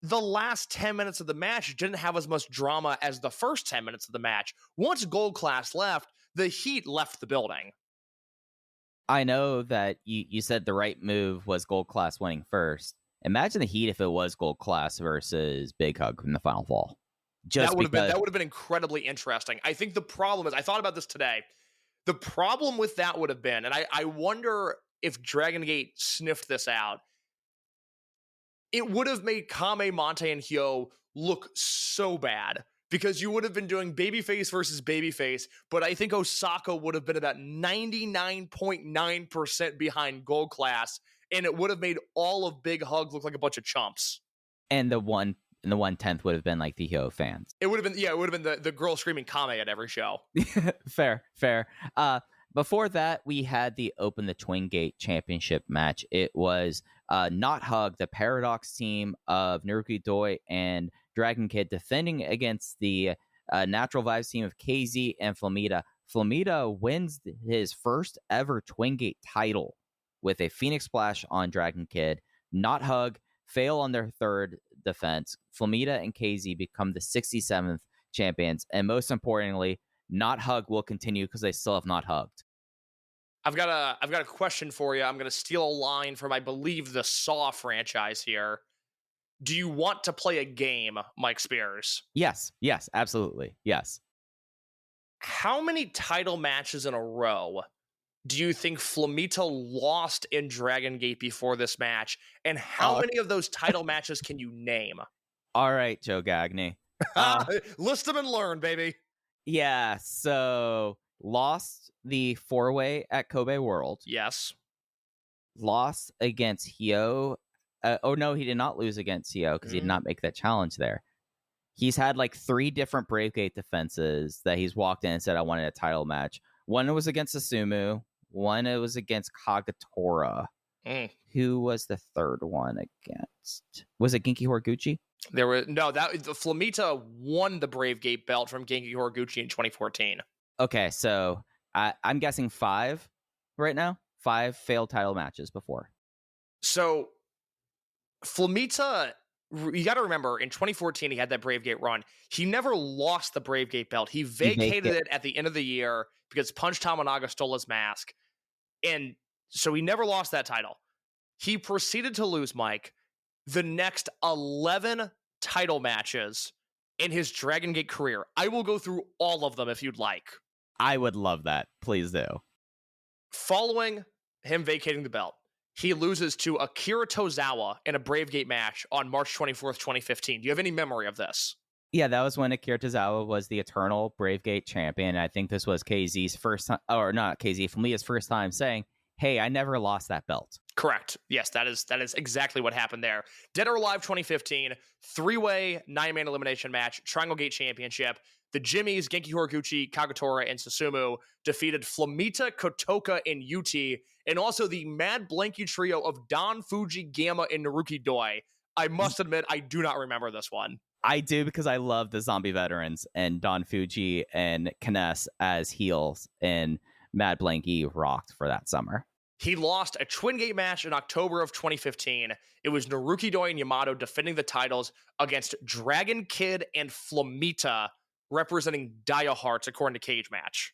the last 10 minutes of the match didn't have as much drama as the first 10 minutes of the match. Once gold class left, the heat left the building.
I know that you said the right move was gold class winning first. Imagine the heat if it was gold class versus Big Hug in the final fall.
That would have been incredibly interesting. I think the problem is, I thought about this today. The problem with that would have been, and I wonder if Dragongate sniffed this out, it would have made Kame, Monte, and Hyo look so bad, because you would have been doing babyface versus babyface, but I think Osaka would have been about 99.9% behind gold class, and it would have made all of Big Hug look like a bunch of chumps.
And the 1/10 would have been like the Hyo fans.
It would have been the girl screaming Kame at every show.
Fair. Before that, we had the Open the Twin Gate Championship match. It was Not Hug, the Paradox team of Naruki Doi and Dragon Kid, defending against the Natural Vibes team of KZ and Flamita. Flamita wins his first ever Twin Gate title with a Phoenix Splash on Dragon Kid. Not Hug fail on their third defense. Flamita and KZ become the 67th champions, and most importantly, Not Hug will continue because they still have not hugged.
I've got a question for you. I'm going to steal a line from, I believe, the Saw franchise here. Do you want to play a game, Mike Spears?
Yes, absolutely. Yes.
How many title matches in a row do you think Flamita lost in Dragon Gate before this match? And how many of those title matches can you name?
All right, Joe Gagne.
List them and learn, baby.
Yeah, so lost the 4-way at Kobe World.
Yes.
Lost against Hyo. No, he did not lose against Hyo because he did not make that challenge there. He's had like 3 different Bravegate defenses that he's walked in and said, I wanted a title match. One was against Susumu. One it was against Kagetora. Who was the third one against? Was it Genki Horiguchi?
There were the Flamita won the Bravegate belt from Genki Horiguchi in 2014.
Okay, so I'm guessing 5 right now. 5 failed title matches before.
So Flamita, you got to remember, in 2014 he had that Bravegate run. He never lost the Bravegate belt. He vacated it at the end of the year because Punch Tominaga stole his mask, and so he never lost that title. He proceeded to lose, Mike, the next 11 title matches in his Dragon Gate career. I will go through all of them if you'd like.
I would love that. Please do.
Following him vacating the belt, he loses to Akira Tozawa in a Bravegate match on March 24th, 2015. Do you have any memory of this?
Yeah, that was when Akira Tozawa was the eternal Bravegate champion. I think this was KZ's first time, or not KZ, Familia's first time saying, hey, I never lost that belt.
Correct. Yes, that is exactly what happened there. Dead or Alive 2015, 3-way 9-man elimination match, Triangle Gate Championship. The Jimmies, Genki Horiguchi, Kagetora, and Susumu defeated Flamita, Kotoka, and Yuti, and also the Mad Blanky trio of Don, Fuji, Gamma, and Naruki Doi. I must admit, I do not remember this one.
I do, because I love the zombie veterans and Don Fuji and Kness as heels, and Mad Blanky rocked for that summer.
He lost a Twin Gate match in October of 2015. It was Naruki Doi and Yamato defending the titles against Dragon Kid and Flamita, representing Dia Hearts, according to Cage Match.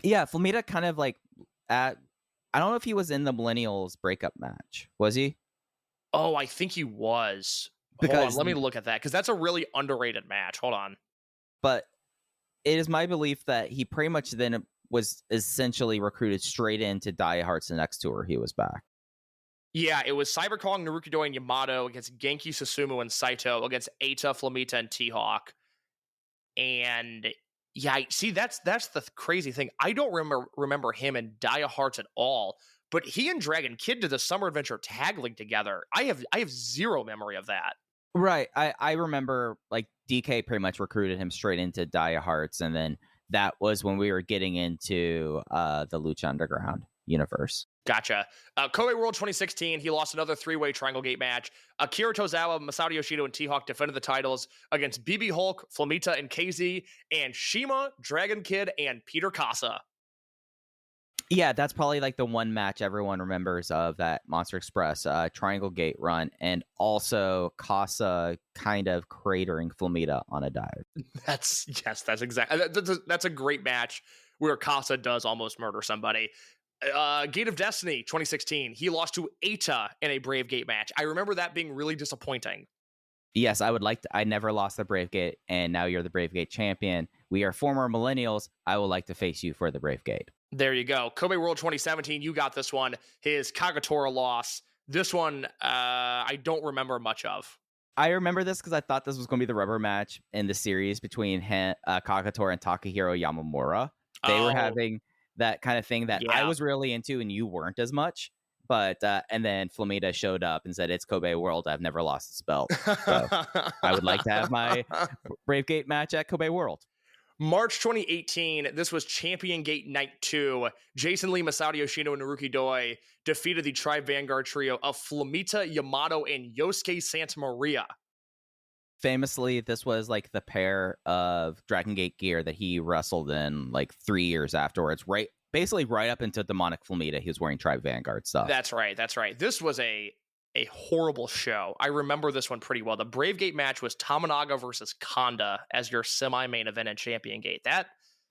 Yeah, Flamita kind of like I don't know if he was in the Millennials breakup match. Was he?
Oh, I think he was. Hold on, let me look at that, because that's a really underrated match. Hold on.
But it is my belief that he pretty much then was essentially recruited straight into Dia Hearts the next tour he was back.
Yeah, it was Cyber Kong, Naruki Doi, and Yamato against Genki, Susumu, and Saito against Eita, Flamita, and T-Hawk. And yeah, see, that's the crazy thing. I don't remember him and Dia Hearts at all, but he and Dragon Kid did the Summer Adventure Tag League together. I have zero memory of that.
Right. I remember like DK pretty much recruited him straight into Dia Hearts, and then that was when we were getting into the Lucha Underground universe.
Gotcha. Kobe World 2016, he lost another 3-way Triangle Gate match. Akira Tozawa, Masato Yoshido, and T-Hawk defended the titles against BB Hulk, Flamita, and KZ, and Shima, Dragon Kid, and Peter Casa.
Yeah, that's probably like the one match everyone remembers of that Monster Express Triangle Gate run, and also Casa kind of cratering Flamita on a dive.
That's exactly. That's a great match where Casa does almost murder somebody. Gate of Destiny 2016, he lost to Eita in a Brave Gate match. I remember that being really disappointing.
Yes, I would like to. I never lost the Brave Gate, and now you're the Brave Gate champion. We are former millennials. I would like to face you for the Brave Gate.
There you go. Kobe World 2017, you got this one. His Kagetora loss. This one, I don't remember much of.
I remember this because I thought this was going to be the rubber match in the series between Kagetora and Takahiro Yamamura. They were having that kind of thing that I was really into and you weren't as much. But and then Flamita showed up and said, it's Kobe World. I've never lost this belt. So I would like to have my Brave Gate match at Kobe World.
March 2018, this was Champion Gate Night 2. Jason Lee, Masato Yoshino, and Naruki Doi defeated the Tri-Vanguard trio of Flamita, Yamato, and Yosuke Santa Maria.
Famously, this was like the pair of Dragon Gate gear that he wrestled in like 3 years afterwards, basically right up into Demonic Flamita. He was wearing Tri-Vanguard stuff.
That's right. This was a horrible show. I remember this one pretty well. The Brave Gate match was Tominaga versus Kanda as your semi-main event in Champion Gate.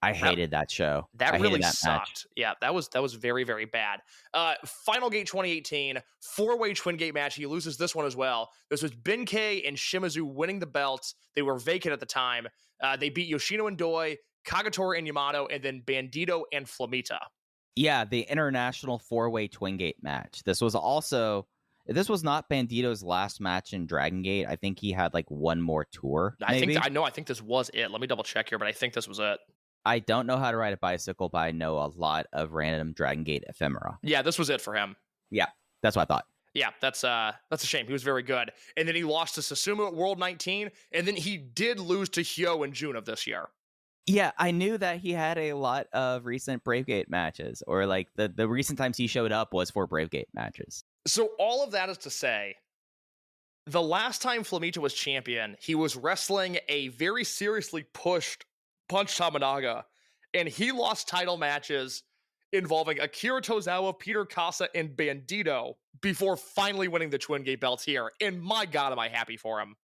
I hated that show.
That really sucked. Match. Yeah, that was very, very bad. Final Gate 2018, 4-way Twin Gate match. He loses this one as well. This was Benkei and Shimizu winning the belts. They were vacant at the time. They beat Yoshino and Doi, Kagetora and Yamato, and then Bandito and Flamita.
Yeah, the international 4-way twin gate match. This was not Bandito's last match in Dragongate. I think he had like one more tour. Maybe.
I think this was it. Let me double check here, but I think this was it.
I don't know how to ride a bicycle, but I know a lot of random Dragongate ephemera.
Yeah, this was it for him.
Yeah, that's what I thought.
Yeah, that's a shame. He was very good. And then he lost to Susumu at World 19, and then he did lose to Hyo in June of this year.
Yeah, I knew that he had a lot of recent Bravegate matches, or like the recent times he showed up was for Bravegate matches.
So all of that is to say, the last time Flamita was champion, he was wrestling a very seriously pushed Punch Tamanaga, and he lost title matches involving Akira Tozawa, Peter Casa, and Bandito before finally winning the Twin Gate belts here. And my God, am I happy for him.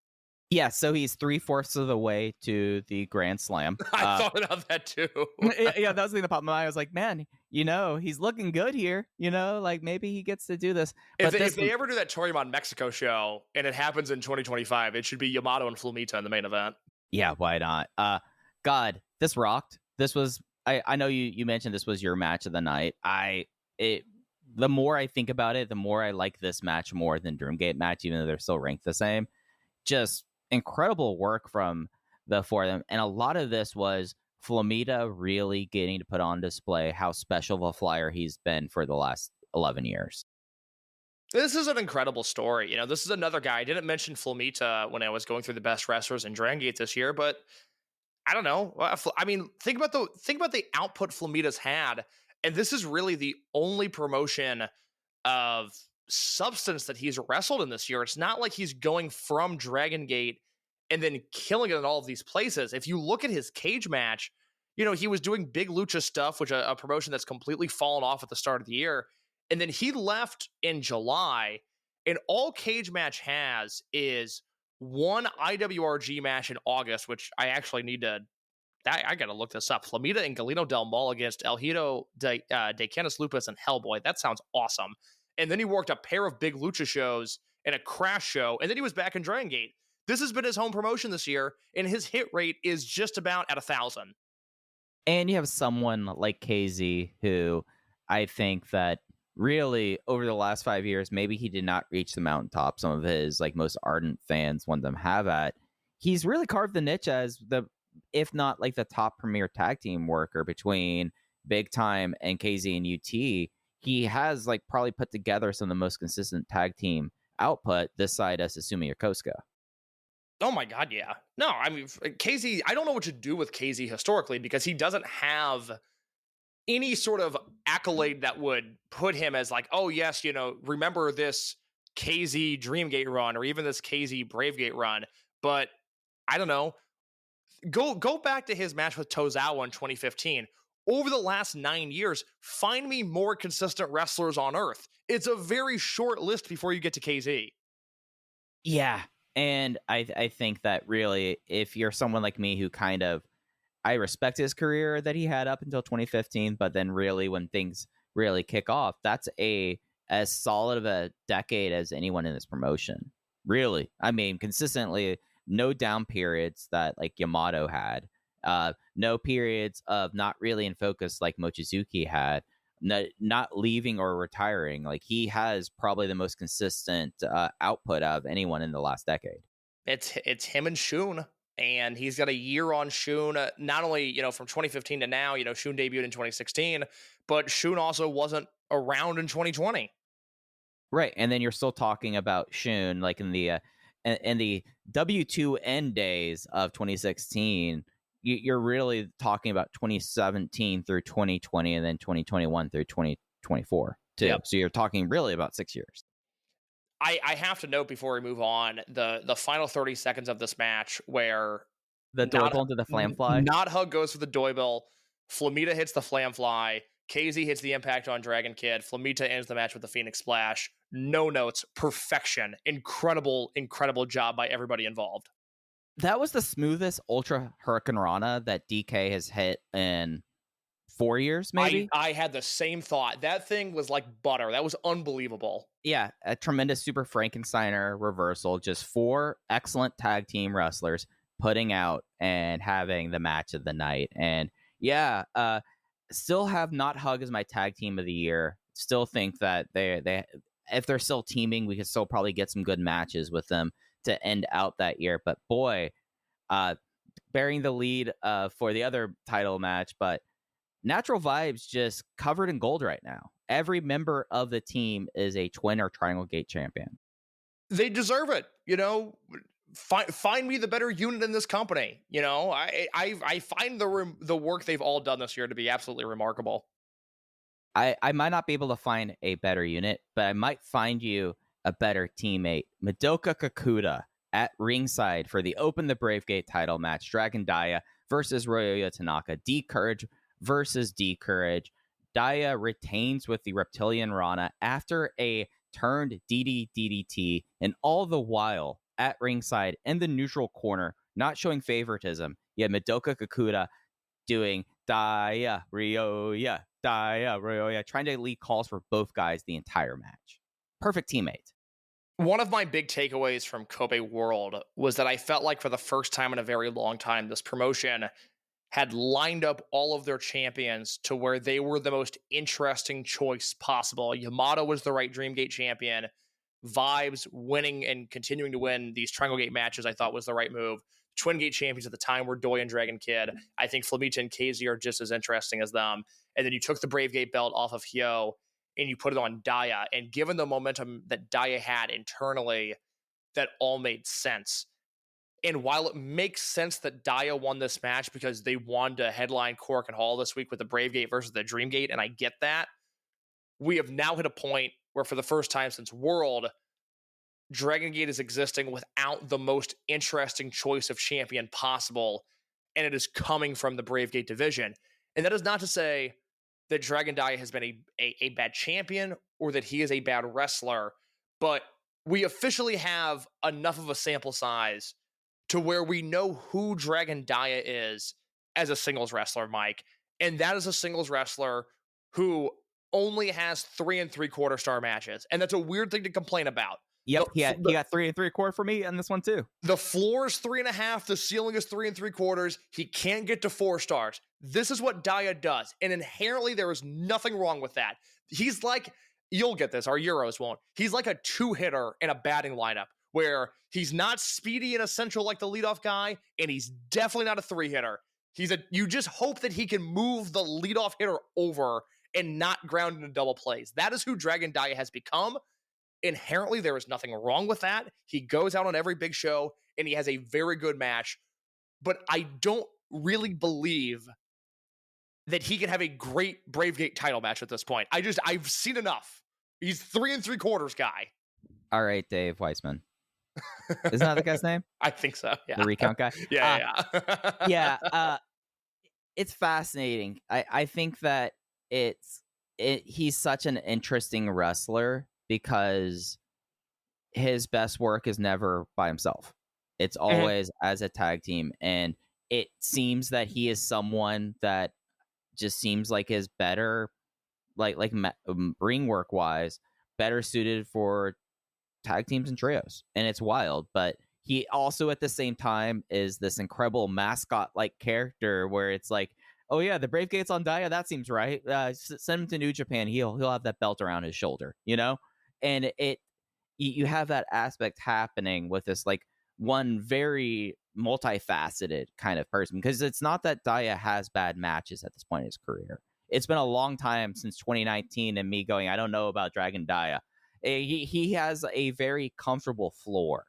Yeah, so he's 3/4 of the way to the Grand Slam.
I thought about that too.
Yeah, that was the thing that popped in my mind. I was like, man, he's looking good here. Like maybe he gets to do this.
If they ever do that Toryumon Mexico show and it happens in 2025, it should be Yamato and Flamita in the main event.
Yeah, why not? God, this rocked. This was, I know you mentioned this was your match of the night. The more I think about it, the more I like this match more than Dreamgate match, even though they're still ranked the same. Just incredible work from the four of them. And a lot of this was Flamita really getting to put on display how special of a flyer he's been for the last 11 years.
This is an incredible story. This is another guy. I didn't mention Flamita when I was going through the best wrestlers in Dragongate this year, but I don't know. I mean, think about the output Flamita's had, and this is really the only promotion of substance that he's wrestled in this year. It's not like he's going from Dragongate and then killing it in all of these places. If you look at his cage match, he was doing big lucha stuff, which a promotion that's completely fallen off at the start of the year. And then he left in July, and all cage match has is one IWRG match in August, which I actually need to, I got to look this up. Flamita and Galeno Del Mal against El Hito de Canis Lupus and Hellboy. That sounds awesome. And then he worked a pair of big lucha shows and a crash show, and then he was back in Dragongate. This has been his home promotion this year, and his hit rate is just about at 1,000.
And you have someone like KZ, who I think that really over the last 5 years, maybe he did not reach the mountaintop some of his like most ardent fans want them have at. He's really carved the niche as if not like the top premier tag team worker between Big Time and KZ and UT. He has like probably put together some of the most consistent tag team output this side as Susumu Yokosuka.
Oh my God, yeah. No, I mean, KZ, I don't know what to do with KZ historically because he doesn't have any sort of accolade that would put him as like, oh yes, remember this KZ Dreamgate run or even this KZ Bravegate run. But I don't know. Go back to his match with Tozawa in 2015. Over the last 9 years, find me more consistent wrestlers on Earth. It's a very short list before you get to KZ.
Yeah, and I think that really, if you're someone like me who kind of, I respect his career that he had up until 2015, but then really when things really kick off, that's as solid of a decade as anyone in this promotion. Really. I mean, consistently, no down periods that like Yamato had. No periods of not really in focus like Mochizuki had, not leaving or retiring. Like he has probably the most consistent output of anyone in the last decade.
It's him and Shun, and he's got a year on Shun. Not only from 2015 to now, Shun debuted in 2016, but Shun also wasn't around in 2020.
Right, and then you're still talking about Shun like in the W2N days of 2016. You're really talking about 2017 through 2020 and then 2021 through 2024 too. Yep. So you're talking really about 6 years.
I have to note before we move on the final 30 seconds of this match where
the doorbell into the flam fly.
Not Hug goes for the doorbell. Flamita hits the flam fly. KZ hits the impact on Dragon Kid. Flamita ends the match with the Phoenix Splash. No notes. Perfection. Incredible job by everybody involved.
That was the smoothest Ultra Hurricane Rana that DK has hit in 4 years, maybe?
I had the same thought. That thing was like butter. That was unbelievable.
Yeah, a tremendous Super Frankensteiner reversal. Just 4 excellent tag team wrestlers putting out and having the match of the night. And yeah, Still have Not Hug as my tag team of the year. Still think that they if they're still teaming, we could still probably get some good matches with them to end out that year. But boy, bearing the lead for the other title match, but Natural Vibes just covered in gold right now. Every member of the team is a Twin or Triangle Gate champion.
They deserve it. Find me the better unit in this company. I find the work they've all done this year to be absolutely remarkable.
I might not be able to find a better unit, but I might find you a better teammate. Madoka Kakuta at ringside for the Open the Brave Gate title match. Dragon Dia versus Ryoya Tanaka. D Courage versus D Courage. Dia retains with the Reptilian Rana after a turned DDT, and all the while at ringside in the neutral corner, not showing favoritism. Yet Madoka Kakuta doing Dia Ryoya, trying to lead calls for both guys the entire match. Perfect teammate.
One of my big takeaways from Kobe World was that I felt like for the first time in a very long time, this promotion had lined up all of their champions to where they were the most interesting choice possible. Yamato was the right Dreamgate champion. Vibes winning and continuing to win these Triangle Gate matches, I thought was the right move. Twin Gate champions at the time were Doi and Dragon Kid. I think Flamita and KZ are just as interesting as them. And then you took the Brave Gate belt off of Hyo and you put it on Dia. And given the momentum that Dia had internally, that all made sense. And while it makes sense that Dia won this match because they wanted to headline Cork and Hall this week with the Brave Gate versus the Dream Gate, and I get that, we have now hit a point where for the first time since World, Dragon Gate is existing without the most interesting choice of champion possible, and it is coming from the Brave Gate division. And that is not to say that Dragon Dia has been a bad champion or that he is a bad wrestler, but we officially have enough of a sample size to where we know who Dragon Dia is as a singles wrestler, Mike. And that is a singles wrestler who only has 3 3/4 star matches. And that's a weird thing to complain about.
Yep, he got 3 3/4 for me on this one too.
The floor is 3.5. The ceiling is 3 3/4. He can't get to 4 stars. This is what Dia does. And inherently, there is nothing wrong with that. He's like, you'll get this, our Euros won't. He's like a 2-hitter in a batting lineup, where he's not speedy and essential like the leadoff guy, and he's definitely not a 3-hitter. You just hope that he can move the leadoff hitter over and not ground into double plays. That is who Dragon Dia has become. Inherently, there is nothing wrong with that. He goes out on every big show, and he has a very good match. But I don't really believe that he can have a great Brave Gate title match at this point. I've seen enough. He's 3 3/4 guy.
All right, Dave Weissman. Isn't that the guy's name?
I think so. Yeah.
The recount guy?
Yeah.
Yeah. It's fascinating. I think that he's such an interesting wrestler because his best work is never by himself. It's always as a tag team. And it seems that he is someone that just seems like is better, like ring work wise, better suited for tag teams and trios. And it's wild. But he also at the same time is this incredible mascot like character where it's like, oh yeah, the Brave Gate's on Dia. That seems right. Send him to New Japan. He'll have that belt around his shoulder, And you have that aspect happening with this like one very multifaceted kind of person, because it's not that Dia has bad matches at this point in his career. It's been a long time since 2019 and me going, I don't know about Dragon Dia. He has a very comfortable floor,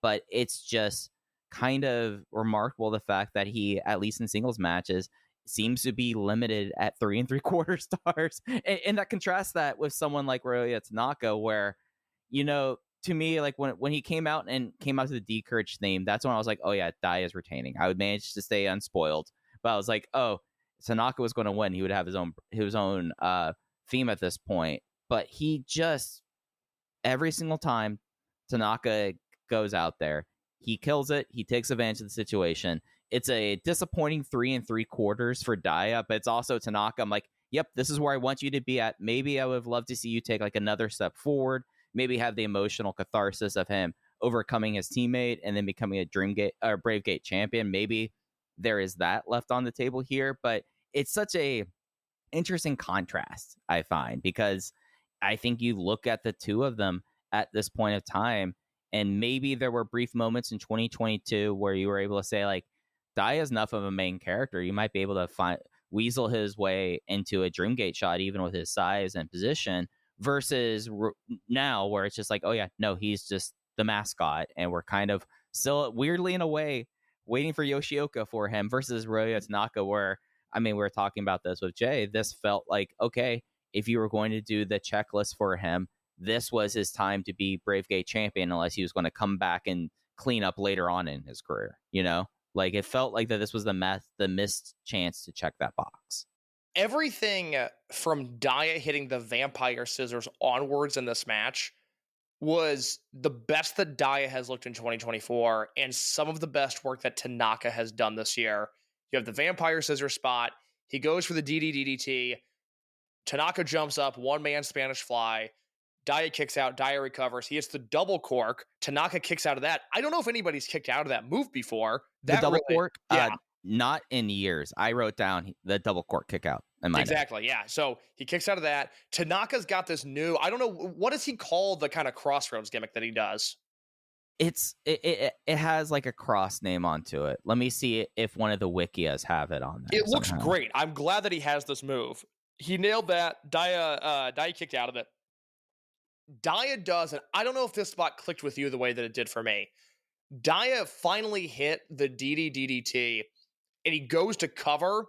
but it's just kind of remarkable the fact that he, at least in singles matches, seems to be limited at 3 3/4 stars. And that contrasts that with someone like Ryoya Tanaka, where, to me, like when he came out to the D Courage theme, that's when I was like, oh yeah, Dia is retaining. I would manage to stay unspoiled. But I was like, oh, Tanaka was going to win. He would have his own theme at this point. But he just, every single time Tanaka goes out there, he kills it. He takes advantage of the situation. It's a disappointing 3 3/4 for Dia, but it's also Tanaka. I'm like, yep, this is where I want you to be at. Maybe I would have loved to see you take like another step forward. Maybe have the emotional catharsis of him overcoming his teammate and then becoming a Dreamgate or Brave Gate champion. Maybe there is that left on the table here, but it's such a interesting contrast, I find, because I think you look at the two of them at this point of time, and maybe there were brief moments in 2022 where you were able to say, like, Daya's enough of a main character. You might be able to weasel his way into a Dreamgate shot, even with his size and position, versus now where it's just like, oh yeah, no, he's just the mascot, and we're kind of still weirdly in a way waiting for Yoshioka for him, versus Ryoya Tanaka, where, I mean, we were talking about this with Jay. This felt like, okay, if you were going to do the checklist for him, this was his time to be Bravegate champion, unless he was going to come back and clean up later on in his career. You know, like, it felt like that this was the missed chance to check that box.
Everything from Daya hitting the vampire scissors onwards in this match was the best that Daya has looked in 2024, and some of the best work that Tanaka has done this year. You have the vampire scissor spot. He goes for the DDT. Tanaka jumps up, one-man Spanish fly. Daya kicks out. Daya recovers. He hits the double cork. Tanaka kicks out of that. I don't know if anybody's kicked out of that move before.
The double cork? Yeah. Not in years. I wrote down the double cork kick out.
Exactly, yeah. So he kicks out of that. Tanaka's got this new, I don't know, what does he call the kind of crossroads gimmick that he does?
It has like a cross name onto it. Let me see if one of the wikias have it on there.
It looks great. I'm glad that he has this move. He nailed that. Daya kicked out of it. Daya does, and I don't know if this spot clicked with you the way that it did for me. Daya finally hit the DDT, and he goes to cover,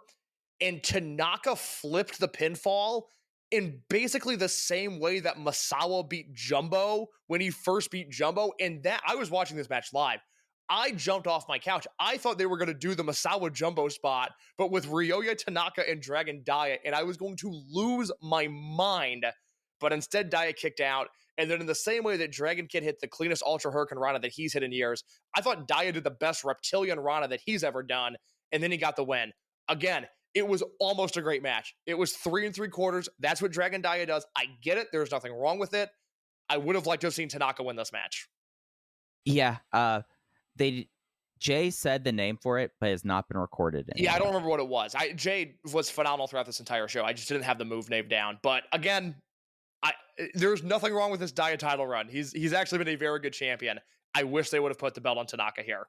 and Tanaka flipped the pinfall in basically the same way that Masawa beat Jumbo when he first beat Jumbo. And that, I was watching this match live. I jumped off my couch. I thought they were going to do the Masawa Jumbo spot, but with Ryoya Tanaka and Dragon Daya, and I was going to lose my mind. But instead, Daya kicked out. And then in the same way that Dragon Kid hit the cleanest Ultra Hurricane Rana that he's hit in years, I thought Daya did the best Reptilian Rana that he's ever done. And then he got the win. Again, it was almost a great match. It was 3 3/4. That's what Dragon Daya does. I get it. There's nothing wrong with it. I would have liked to have seen Tanaka win this match.
Yeah. Jay said the name for it, but it's not been recorded anymore.
Yeah, I don't remember what it was. Jay was phenomenal throughout this entire show. I just didn't have the move name down. But again, there's nothing wrong with this Daya title run. He's actually been a very good champion. I wish they would have put the belt on Tanaka here.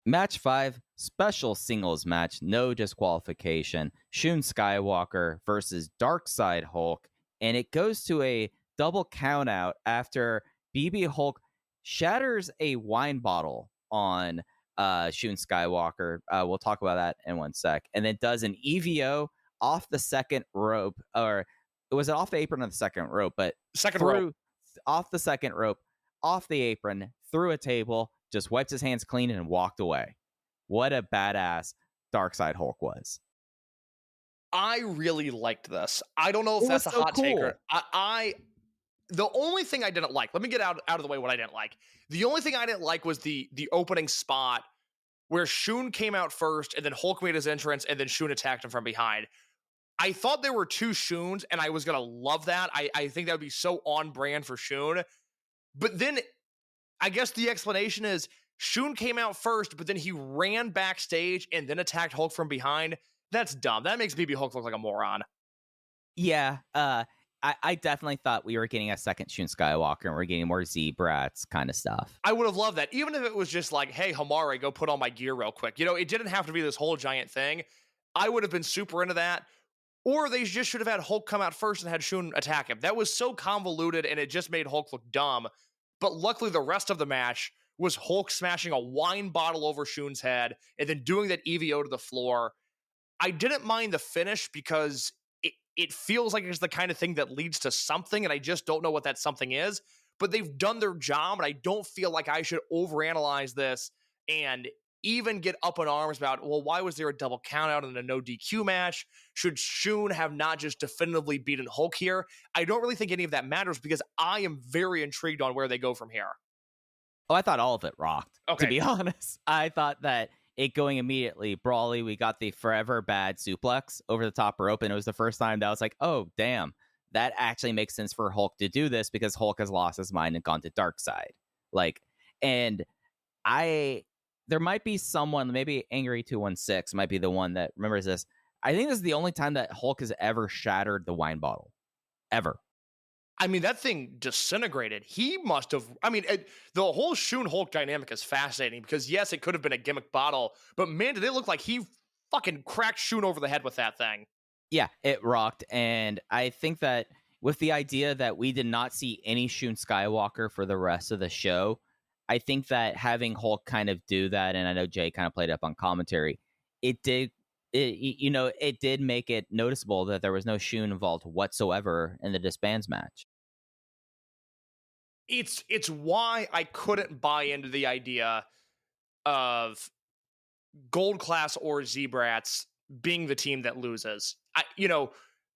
Match 5, special singles match, no disqualification. Shun Skywalker versus Darkside Hulk, and it goes to a double count out after BB Hulk shatters a wine bottle on Shun Skywalker. We'll talk about that in one sec. And then does an EVO off the second rope, or was it off the apron of the second rope? But
second rope.
Off the second rope, off the apron, through a table, just wiped his hands clean and walked away. What a badass Darkside Hulk was.
I really liked this. I don't know if that's a hot taker. The only thing I didn't like, let me get out of the way what I didn't like. The only thing I didn't like was the opening spot where Shun came out first and then Hulk made his entrance and then Shun attacked him from behind. I thought there were two Shuns and I was going to love that. I think that would be so on brand for Shun. But then I guess the explanation is Shun came out first, but then he ran backstage and then attacked Hulk from behind. That's dumb. That makes BB Hulk look like a moron.
Yeah, I definitely thought we were getting a second Shun Skywalker and we're getting more Z-Brats kind of stuff.
I would have loved that. Even if it was just like, hey, Hamare, go put on my gear real quick. You know, it didn't have to be this whole giant thing. I would have been super into that. Or they just should have had Hulk come out first and had Shun attack him. That was so convoluted and it just made Hulk look dumb. But luckily the rest of the match was Hulk smashing a wine bottle over Shun's head and then doing that EVO to the floor. I didn't mind the finish because it feels like it's the kind of thing that leads to something, and I just don't know what that something is. But they've done their job, and I don't feel like I should overanalyze this and even get up in arms about, well, why was there a double countout in a no DQ match? Should Shun have not just definitively beaten Hulk here? I don't really think any of that matters because I am very intrigued on where they go from here.
Oh, I thought all of it rocked,
okay.
To be honest. I thought that it going immediately, Brawley, we got the forever bad suplex over the top rope, and it was the first time that I was like, oh, damn, that actually makes sense for Hulk to do this because Hulk has lost his mind and gone to Darkseid. Like, and there might be someone, maybe Angry216 might be the one that remembers this. I think this is the only time that Hulk has ever shattered the wine bottle. Ever.
I mean, that thing disintegrated. He must have. I mean, the whole Shun Hulk dynamic is fascinating because, yes, it could have been a gimmick bottle, but man, did it look like he fucking cracked Shun over the head with that thing.
Yeah, it rocked. And I think that with the idea that we did not see any Shun Skywalker for the rest of the show, I think that having Hulk kind of do that, and I know Jay kind of played up on commentary, it did make it noticeable that there was no Shun involved whatsoever in the disbands match.
It's why I couldn't buy into the idea of Gold Class or Z-Brats being the team that loses.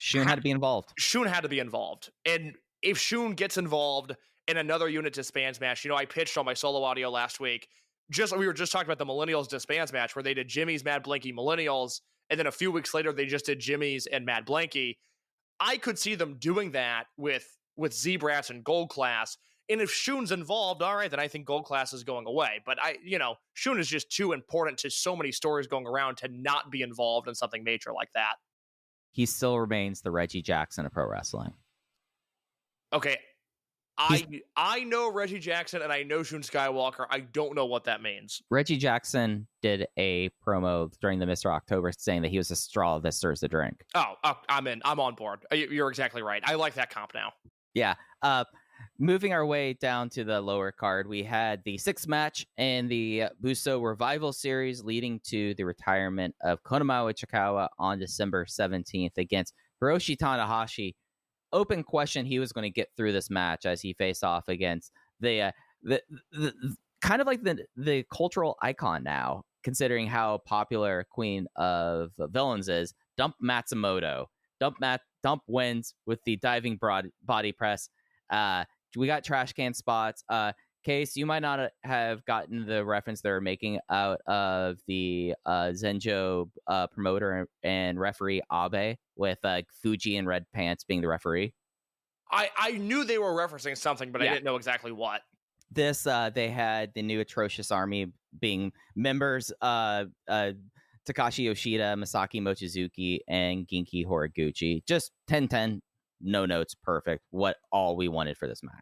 Shun had to be involved.
Shun had to be involved. And if Shun gets involved in another unit disbands match, I pitched on my solo audio last week. We were just talking about the Millennials disbands match where they did Jimmy's Mad Blanky Millennials, and then a few weeks later they just did Jimmy's and Mad Blanky. I could see them doing that with Z-Brats and Gold Class. And if Shun's involved, all right, then I think Gold Class is going away. But Shun is just too important to so many stories going around to not be involved in something major like that.
He still remains the Reggie Jackson of pro wrestling.
Okay, I know Reggie Jackson and I know Shun Skywalker. I don't know what that means.
Reggie Jackson did a promo during the Mr. October saying that he was a straw that stirs the drink.
Oh, I'm in. I'm on board. You're exactly right. I like that comp now.
Yeah. Moving our way down to the lower card, we had the sixth match in the Buso Revival Series leading to the retirement of Konamawa Ichikawa on December 17th against Hiroshi Tanahashi. Open question he was going to get through this match as he faced off against the kind of like the cultural icon now, considering how popular Queen of Villains is. Dump Matsumoto. Dump wins with the diving body press. We got trash can spots. Case, you might not have gotten the reference they're making out of the Zenjo promoter and referee Abe with Fuji in red pants being the referee.
I knew they were referencing something, but I didn't know exactly what.
This, they had the new Atrocious Army being members Takashi Yoshida, Masaki Mochizuki, and Genki Horiguchi. Just 10-10, no notes, perfect. All we wanted for this match.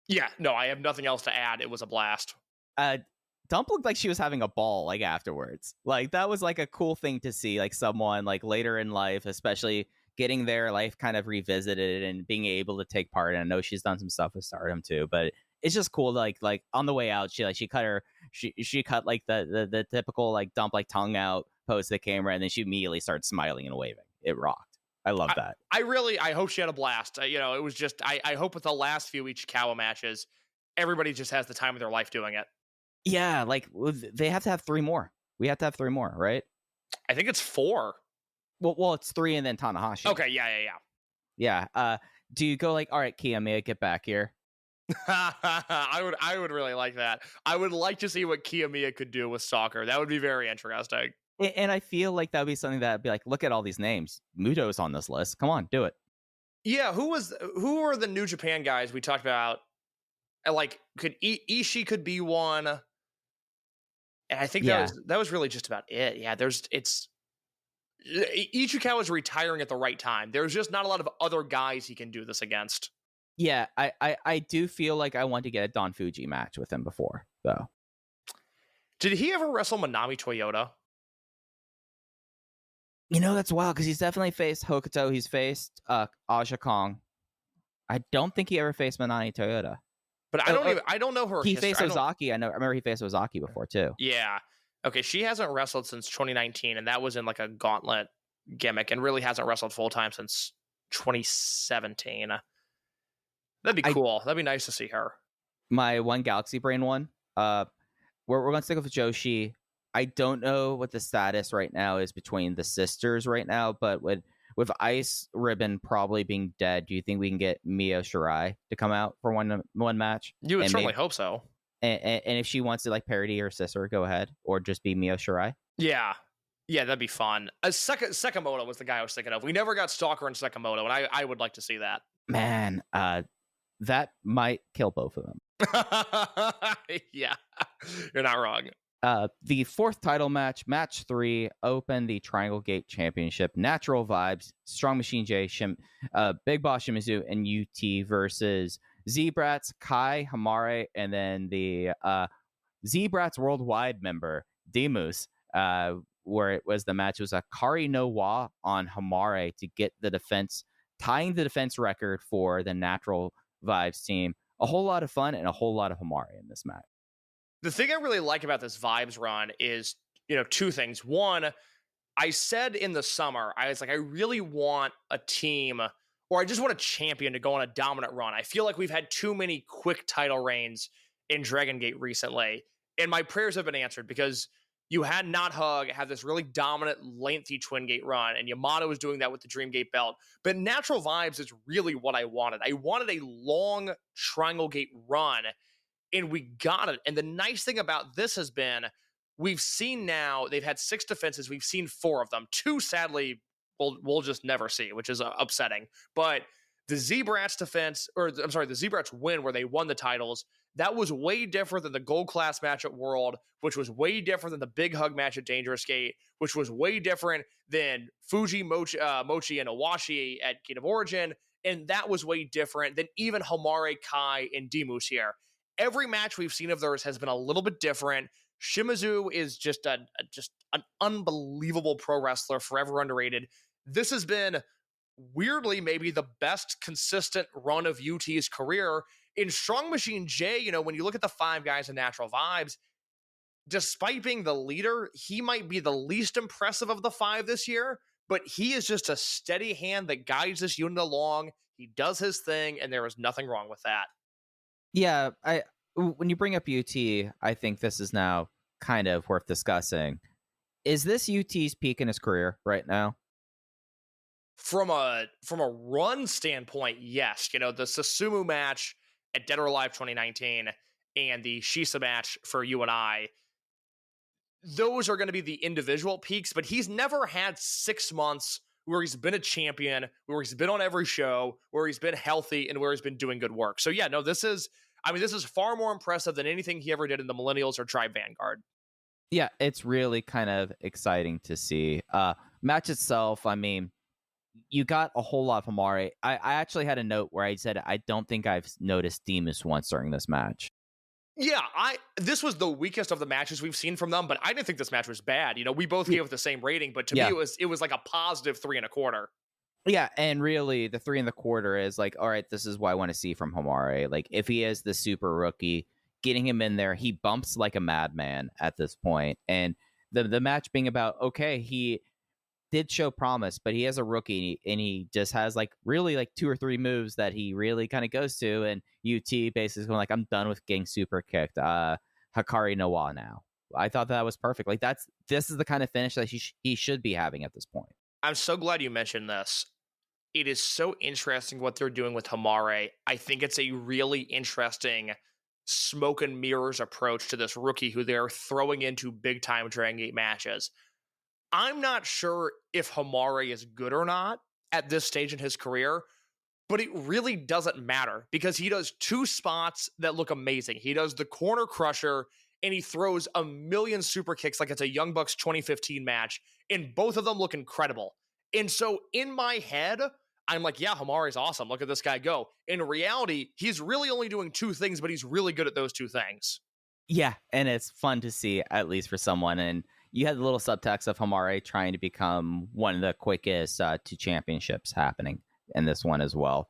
Yeah, no, I have nothing else to add. It was a blast.
Dump looked like she was having a ball, afterwards. That was, a cool thing to see, someone, later in life, especially getting their life kind of revisited and being able to take part. And I know she's done some stuff with Stardom, too, but it's just cool, like, on the way out, she cut the typical, Dump, tongue out, pose to the camera, and then she immediately started smiling and waving. It rocked. I love that. I hope she had a blast. It was just, I hope with the last few Ichikawa matches, everybody just has the time of their life doing it. Yeah, they have to have 3 more. We have to have 3 more, right? I think it's 4. Well, it's 3 and then Tanahashi. Okay, yeah. Do you go all right, Kiyomiya, get back here? I would really like that. I would like to see what Kiyomiya could do with soccer. That would be very interesting. And I feel like that would be something that would be look at all these names. Muto's on this list. Come on, do it. Yeah, who are the New Japan guys we talked about? Could Ishii could be one. And I think that was really just about it. Yeah, Ichikawa's retiring at the right time. There's just not a lot of other guys he can do this against. Yeah, I do feel like I want to get a Don Fuji match with him before, though. Did he ever wrestle Manami Toyota? That's wild because he's definitely faced Hokuto. He's faced Aja Kong. I don't think he ever faced Manami Toyota. But I don't know her. He faced Ozaki. I remember he faced Ozaki before too. Yeah. Okay. She hasn't wrestled since 2019, and that was in a gauntlet gimmick, and really hasn't wrestled full time since 2017. That'd be cool. That'd be nice to see her. My one Galaxy Brain one. We're gonna stick with Joshi. I don't know what the status right now is between the sisters right now, but with Ice Ribbon probably being dead, do you think we can get Mio Shirai to come out for one match? You would certainly hope so. And if she wants to parody her sister, go ahead, or just be Mio Shirai. Yeah, that'd be fun. Sakamoto was the guy I was thinking of. We never got Stalker and Sakamoto, and I would like to see that. Man, that might kill both of them. Yeah, you're not wrong. The fourth title match, match 3, opened the Triangle Gate Championship. Natural Vibes, Strong Machine J, Big Boss Shimizu, and UT versus Z-Brats, Kai, Hamare, and then the Z-Brats Worldwide member, Demus, where it was the match. It was a Kari no Wa on Hamare to get the defense, tying the defense record for the Natural Vibes team. A whole lot of fun and a whole lot of Hamare in this match.
The thing I really like about this Vibes run is, two things. One, I said in the summer, I was like, I really want a team, or I just want a champion to go on a dominant run. I feel like we've had too many quick title reigns in Dragongate recently, and my prayers have been answered because you had Not Hug have this really dominant, lengthy Twin Gate run, and Yamato was doing that with the Dreamgate belt. But Natural Vibes is really what I wanted. I wanted a long Triangle Gate run, and we got it. And the nice thing about this has been, we've seen now, they've had 6 defenses. We've seen 4 of them. 2, sadly, we'll just never see, which is upsetting. But the Z-Brats defense, the Z-Brats win where they won the titles, that was way different than the Gold Class match at World, which was way different than the Big Hug match at Dangerous Gate, which was way different than Fuji, Mochi, and Owashi at Gate of Origin, and that was way different than even Hamare, Kai, and Demus here. Every match we've seen of theirs has been a little bit different. Shimizu is just an unbelievable pro wrestler, forever underrated. This has been weirdly maybe the best consistent run of UT's career. In Strong Machine J, when you look at the 5 guys in Natural Vibes, despite being the leader, he might be the least impressive of the 5 this year, but he is just a steady hand that guides this unit along. He does his thing, and there is nothing wrong with that.
Yeah, when you bring up UT, I think this is now kind of worth discussing. Is this UT's peak in his career right now?
From a run standpoint, yes. The Susumu match at Dead or Alive 2019 and the Shisa match for you and I, those are going to be the individual peaks, but he's never had 6 months where he's been a champion, where he's been on every show, where he's been healthy, and where he's been doing good work. So yeah, no, this is far more impressive than anything he ever did in the Millennials or Tribe Vanguard.
Yeah, it's really kind of exciting to see. Match itself, you got a whole lot from Hamare. I actually had a note where I said I don't think I've noticed Demus once during this match.
Yeah, this was the weakest of the matches we've seen from them, but I didn't think this match was bad. We both gave it the same rating, but to me it was like a positive 3.25.
Yeah, and really the 3.25 is like, all right, this is what I want to see from Hamare. Like, if he is the super rookie, getting him in there, he bumps like a madman at this point. And the match being about, okay, he did show promise, but he is a rookie, and he just has really 2 or 3 moves that he really kind of goes to, and UT basically going like, I'm done with getting super kicked. Hikari no Wa now. I thought that was perfect. This is the kind of finish that he should be having at this point.
I'm so glad you mentioned this. It is so interesting what they're doing with Hamare. I think it's a really interesting smoke and mirrors approach to this rookie who they're throwing into big time Dragongate matches. I'm not sure if Hamare is good or not at this stage in his career, but it really doesn't matter because he does 2 spots that look amazing. He does the corner crusher and he throws a million super kicks like it's a Young Bucks 2015 match, and both of them look incredible. And so in my head, I'm like, yeah, Hamare is awesome. Look at this guy go. In reality, he's really only doing 2 things, but he's really good at those 2 things.
Yeah, and it's fun to see, at least for someone. And you had the little subtext of Hamare trying to become one of the quickest to championships happening in this one as well.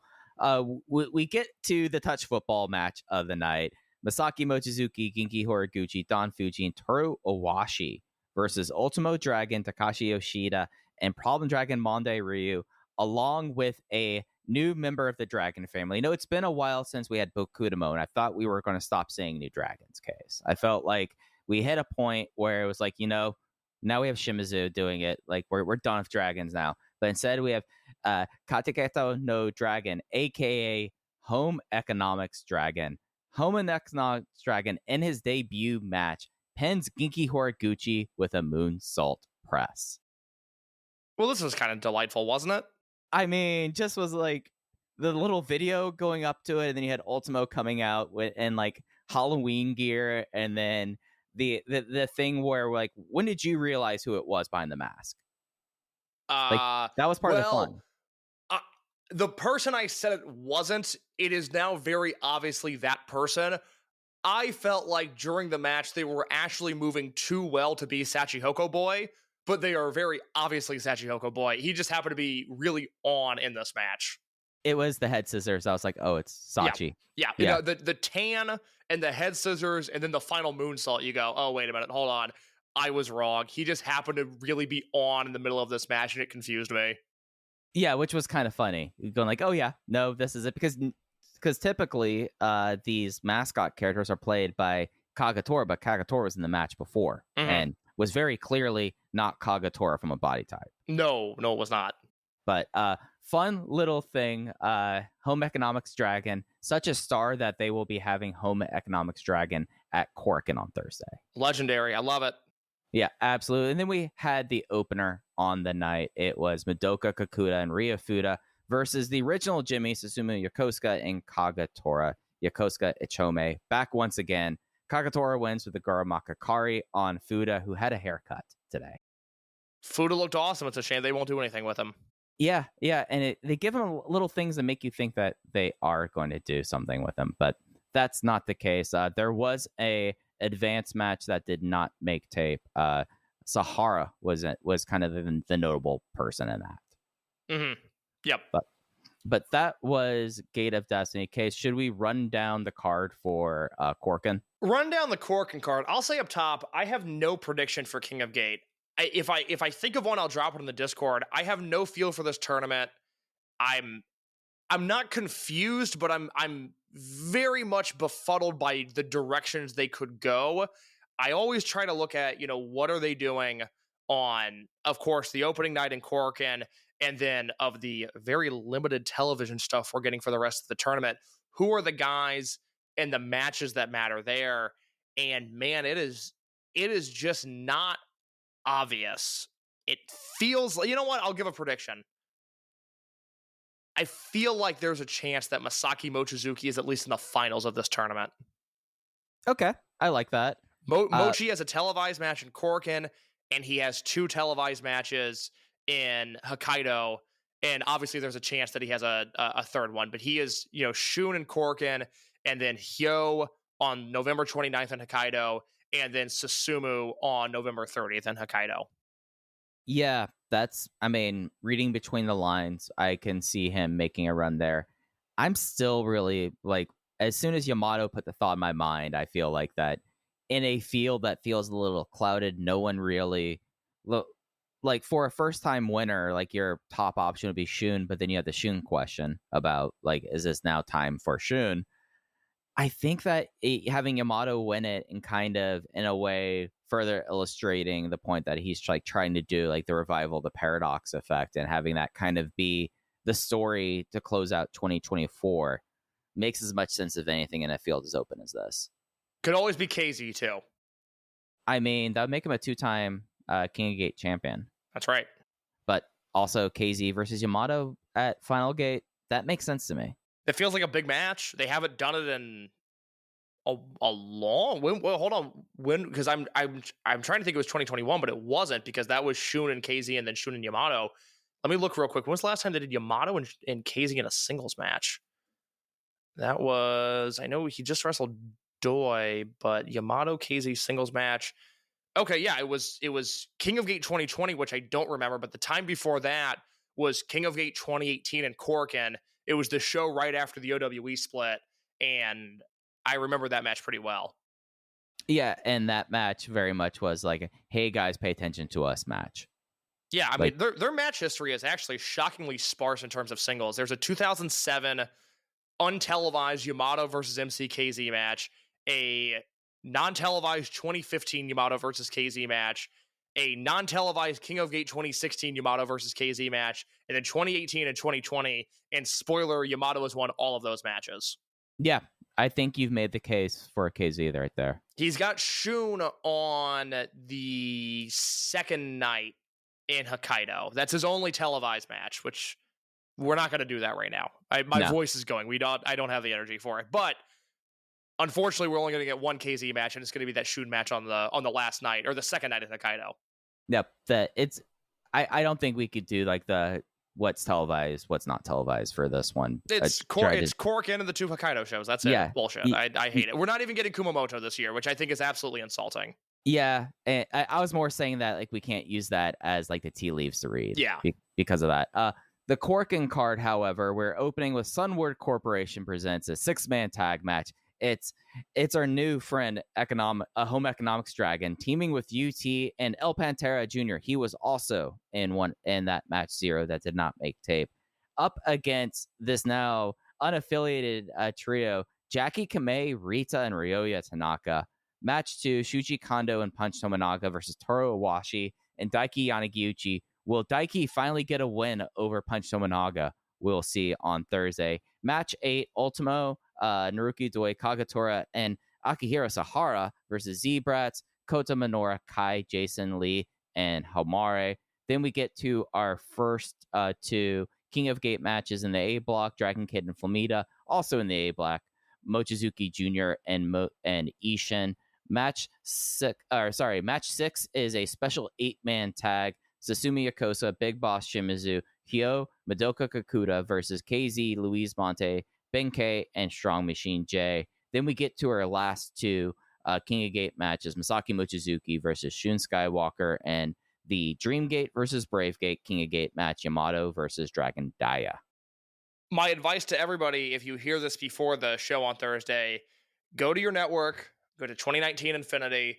We get to the touch football match of the night. Masaki Mochizuki, Genki Horiguchi, Don Fuji, and Toru Owashi versus Ultimo Dragon, Takashi Yoshida, and Problem Dragon Mondai Ryu, along with a new member of the Dragon family. It's been a while since we had Bokudamo, and I thought we were going to stop saying New Dragon's case. I felt like we hit a point where it was like, now we have Shimizu doing it. Like, we're done with dragons now. But instead we have Kateketo no Dragon, a.k.a. Home Economics Dragon. Home Economics Dragon, in his debut match, pins Genki Horiguchi with a moonsault press.
Well, this was kind of delightful, wasn't it?
Just was like the little video going up to it, and then you had Ultimo coming out in Halloween gear, and then the thing where like, when did you realize who it was behind the mask? Like, that was part of the fun.
The person I said it wasn't, it is now very obviously that person. I felt like during the match they were actually moving too well to be Shachihoko Boy, but they are very obviously Shachihoko Boy. He just happened to be really on in this match.
It was the head scissors. I was like, oh, it's Sachi.
Yeah. You know, the tan and the head scissors and then the final moonsault. You go, oh, wait a minute, hold on. I was wrong. He just happened to really be on in the middle of this match, and it confused me.
Yeah, which was kind of funny. Going like, oh yeah, no, this is it. Because typically these mascot characters are played by Kagetora, but Kagetora was in the match before and was very clearly not Kagetora from a body type.
No, it was not.
But fun little thing, Home Economics Dragon, such a star that they will be having Home Economics Dragon at Corkin on Thursday.
Legendary. I love it.
Yeah, absolutely. And then we had the opener on the night. It was Madoka Kakuta and Ryo Fuda versus the original Jimmy, Susumu Yokosuka, and Kagetora Yokosuka Ichome. Back once again. Kagetora wins with the Garamakakari on Fuda, who had a haircut today.
Fuda looked awesome. It's a shame they won't do anything with him.
Yeah, and they give him little things that make you think that they are going to do something with him, but that's not the case. There was a advanced match that did not make tape. Sahara was kind of the notable person in that.
Mm-hmm. Yep.
But that was Gate of Destiny. Case, should we run down the card for Corkin?
Run down the Corkin card. I'll say up top, I have no prediction for King of Gate. If I think of one, I'll drop it in the Discord. I have no feel for this tournament. I'm not confused, but I'm very much befuddled by the directions they could go. I always try to look at, what are they doing on, of course, the opening night in Corkin, and then of the very limited television stuff we're getting for the rest of the tournament. Who are the guys and the matches that matter there? And man, it is just not obvious. It feels like, you know what? I'll give a prediction. I feel like there's a chance that Masaki Mochizuki is at least in the finals of this tournament.
Okay, I like that.
Mochi has a televised match in Corkin, and he has 2 televised matches in Hokkaido, and obviously there's a chance that he has a third one, but he is, Shun in Corkin, and then Hyo on November 29th in Hokkaido, and then Susumu on November 30th in Hokkaido.
Yeah, reading between the lines, I can see him making a run there. I'm still really, as soon as Yamato put the thought in my mind, I feel like that in a field that feels a little clouded, no one really, for a first-time winner, your top option would be Shun, but then you have the Shun question about, is this now time for Shun? I think that having Yamato win it and kind of, in a way, further illustrating the point that he's trying to do, the revival, the paradox effect, and having that kind of be the story to close out 2024 makes as much sense of anything in a field as open as this.
Could always be KZ too.
That would make him a 2-time King of Gate champion.
That's right.
But also KZ versus Yamato at Final Gate, that makes sense to me.
It feels like a big match. They haven't done it in a long. Hold on. Because I'm trying to think it was 2021, but it wasn't, because that was Shun and KZ and then Shun and Yamato. Let me look real quick. When was the last time they did Yamato and KZ in a singles match? That was, I know he just wrestled Doi, but Yamato KZ singles match. Okay, yeah, it was King of Gate 2020, which I don't remember, but the time before that was King of Gate 2018 in Corkin. It was the show right after the OWE split, and I remember that match pretty well.
Yeah, and that match very much was hey guys, pay attention to us match.
Yeah, I mean, their match history is actually shockingly sparse in terms of singles. There's a 2007 untelevised Yamato versus MCKZ match, a non-televised 2015 Yamato versus KZ match, a non-televised King of Gate 2016 Yamato versus KZ match, and then 2018 and 2020. And spoiler, Yamato has won all of those matches.
Yeah, I think you've made the case for KZ right there.
He's got Shun on the second night in Hokkaido. That's his only televised match, which we're not going to do that right now. My voice is going. I don't have the energy for it. But Unfortunately, we're only going to get one KZ match, and it's going to be that Shun match on the last night or the second night in Hokkaido.
Yep. I don't think we could do like the what's televised, what's not televised for this one.
It's Cork and the 2 Hokkaido shows. That's it.
Yeah.
Bullshit. I hate it. We're not even getting Kumamoto this year, which I think is absolutely insulting.
Yeah, and I was more saying that like we can't use that as like the tea leaves to read.
Yeah.
Because of that. The Corkin card, however, we're opening with Sunward Corporation presents a 6-man tag match. It's our new friend, Home Economics Dragon, teaming with UT and El Pantera Jr. He was also in that match 0 that did not make tape. Up against this now unaffiliated trio, Jackie Kamei, Rita, and Ryoya Tanaka. Match 2, Shuji Kondo and Punch Tominaga versus Toru Iwashi and Daiki Yanagiuchi. Will Daiki finally get a win over Punch Tominaga? We'll see on Thursday. Match 8, Ultimo, Naruki Doi, Kagatora, and Akihiro Sahara versus Z-Brats, Kota Minoura, Kai, Jason Lee, and Hamare. Then we get to our first 2 King of Gate matches in the A block, Dragongate and Flamita, also in the A block, Mochizuki Jr. and Ishin. Match 6 is a special 8-man tag. Sasumi Yokosa, Big Boss Shimizu, Hyo, Madoka Kakuta versus KZ, Luis Monte, Benkei, and Strong Machine J. Then we get to our last 2 King of Gate matches, Masaki Mochizuki versus Shun Skywalker, and the Dreamgate versus Bravegate King of Gate match, Yamato versus Dragon Daya.
My advice to everybody, if you hear this before the show on Thursday, go to your network, go to 2019 Infinity,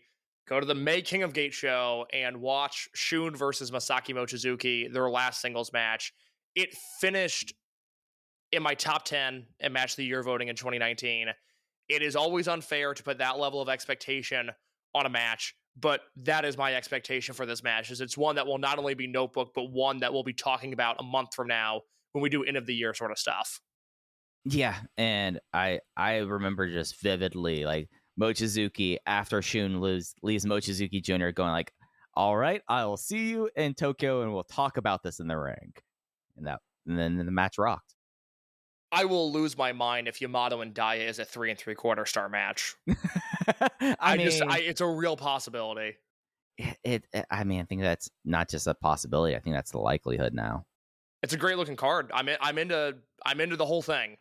go to the May King of Gate show, and watch Shun versus Masaki Mochizuki, their last singles match. It finished in my top 10 in Match of the Year voting in 2019. It is always unfair to put that level of expectation on a match, but that is my expectation for this match. Is it's one that will not only be notebook, but one that we'll be talking about a month from now when we do end of the year sort of stuff.
Yeah, and I remember just vividly like Mochizuki after Shun leaves Mochizuki Jr. going like, all right, I will see you in Tokyo and we'll talk about this in the ring. And then the match rocked.
I will lose my mind if Yamato and Daya is a 3 3/4 star match. I mean, it's a real possibility.
I think that's not just a possibility. I think that's the likelihood now.
It's a great looking card. I'm into the whole thing.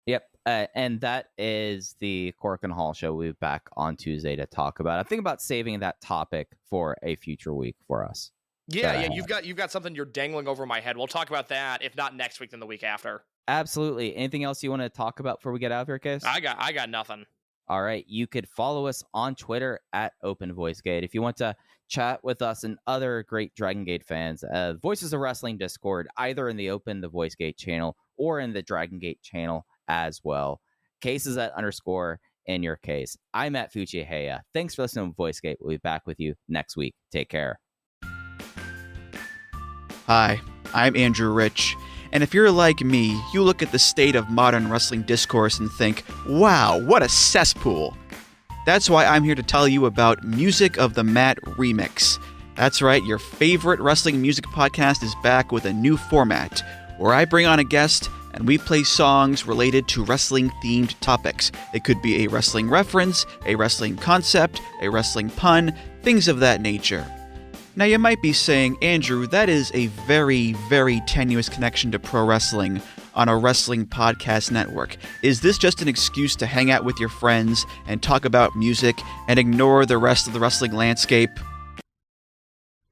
Yep, and that is the Cork and Hall show. We'll be back on Tuesday to talk about. I think about saving that topic for a future week for us.
Yeah, you've got something you're dangling over my head. We'll talk about that, if not next week, then the week after.
Absolutely. Anything else you want to talk about before we get out of here, Case?
I got nothing.
All right. You could follow us on Twitter at OpenVoiceGate. If you want to chat with us and other great Dragongate fans, Voices of Wrestling Discord, either in the The VoiceGate channel or in the Dragongate channel as well. Case is at _ in your case. I'm at Fujiheya. Thanks for listening to VoiceGate. We'll be back with you next week. Take care.
Hi, I'm Andrew Rich. And if you're like me, you look at the state of modern wrestling discourse and think, wow, what a cesspool. That's why I'm here to tell you about Music of the Mat Remix. That's right, your favorite wrestling music podcast is back with a new format, where I bring on a guest and we play songs related to wrestling-themed topics. It could be a wrestling reference, a wrestling concept, a wrestling pun, things of that nature. Now you might be saying, Andrew, that is a very, very tenuous connection to pro wrestling on a wrestling podcast network. Is this just an excuse to hang out with your friends and talk about music and ignore the rest of the wrestling landscape?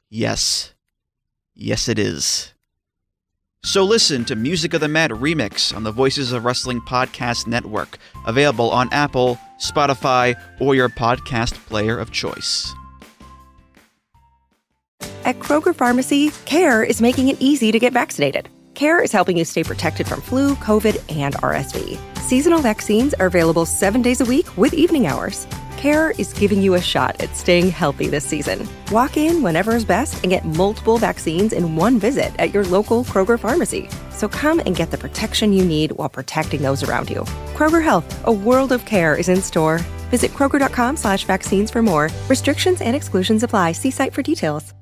Yes. Yes, it is. So listen to Music of the Mat Remix on the Voices of Wrestling Podcast Network, available on Apple, Spotify, or your podcast player of choice.
At Kroger Pharmacy, CARE is making it easy to get vaccinated. CARE is helping you stay protected from flu, COVID, and RSV. Seasonal vaccines are available 7 days a week with evening hours. CARE is giving you a shot at staying healthy this season. Walk in whenever is best and get multiple vaccines in one visit at your local Kroger Pharmacy. So come and get the protection you need while protecting those around you. Kroger Health, a world of care is in store. Visit Kroger.com/vaccines for more. Restrictions and exclusions apply. See site for details.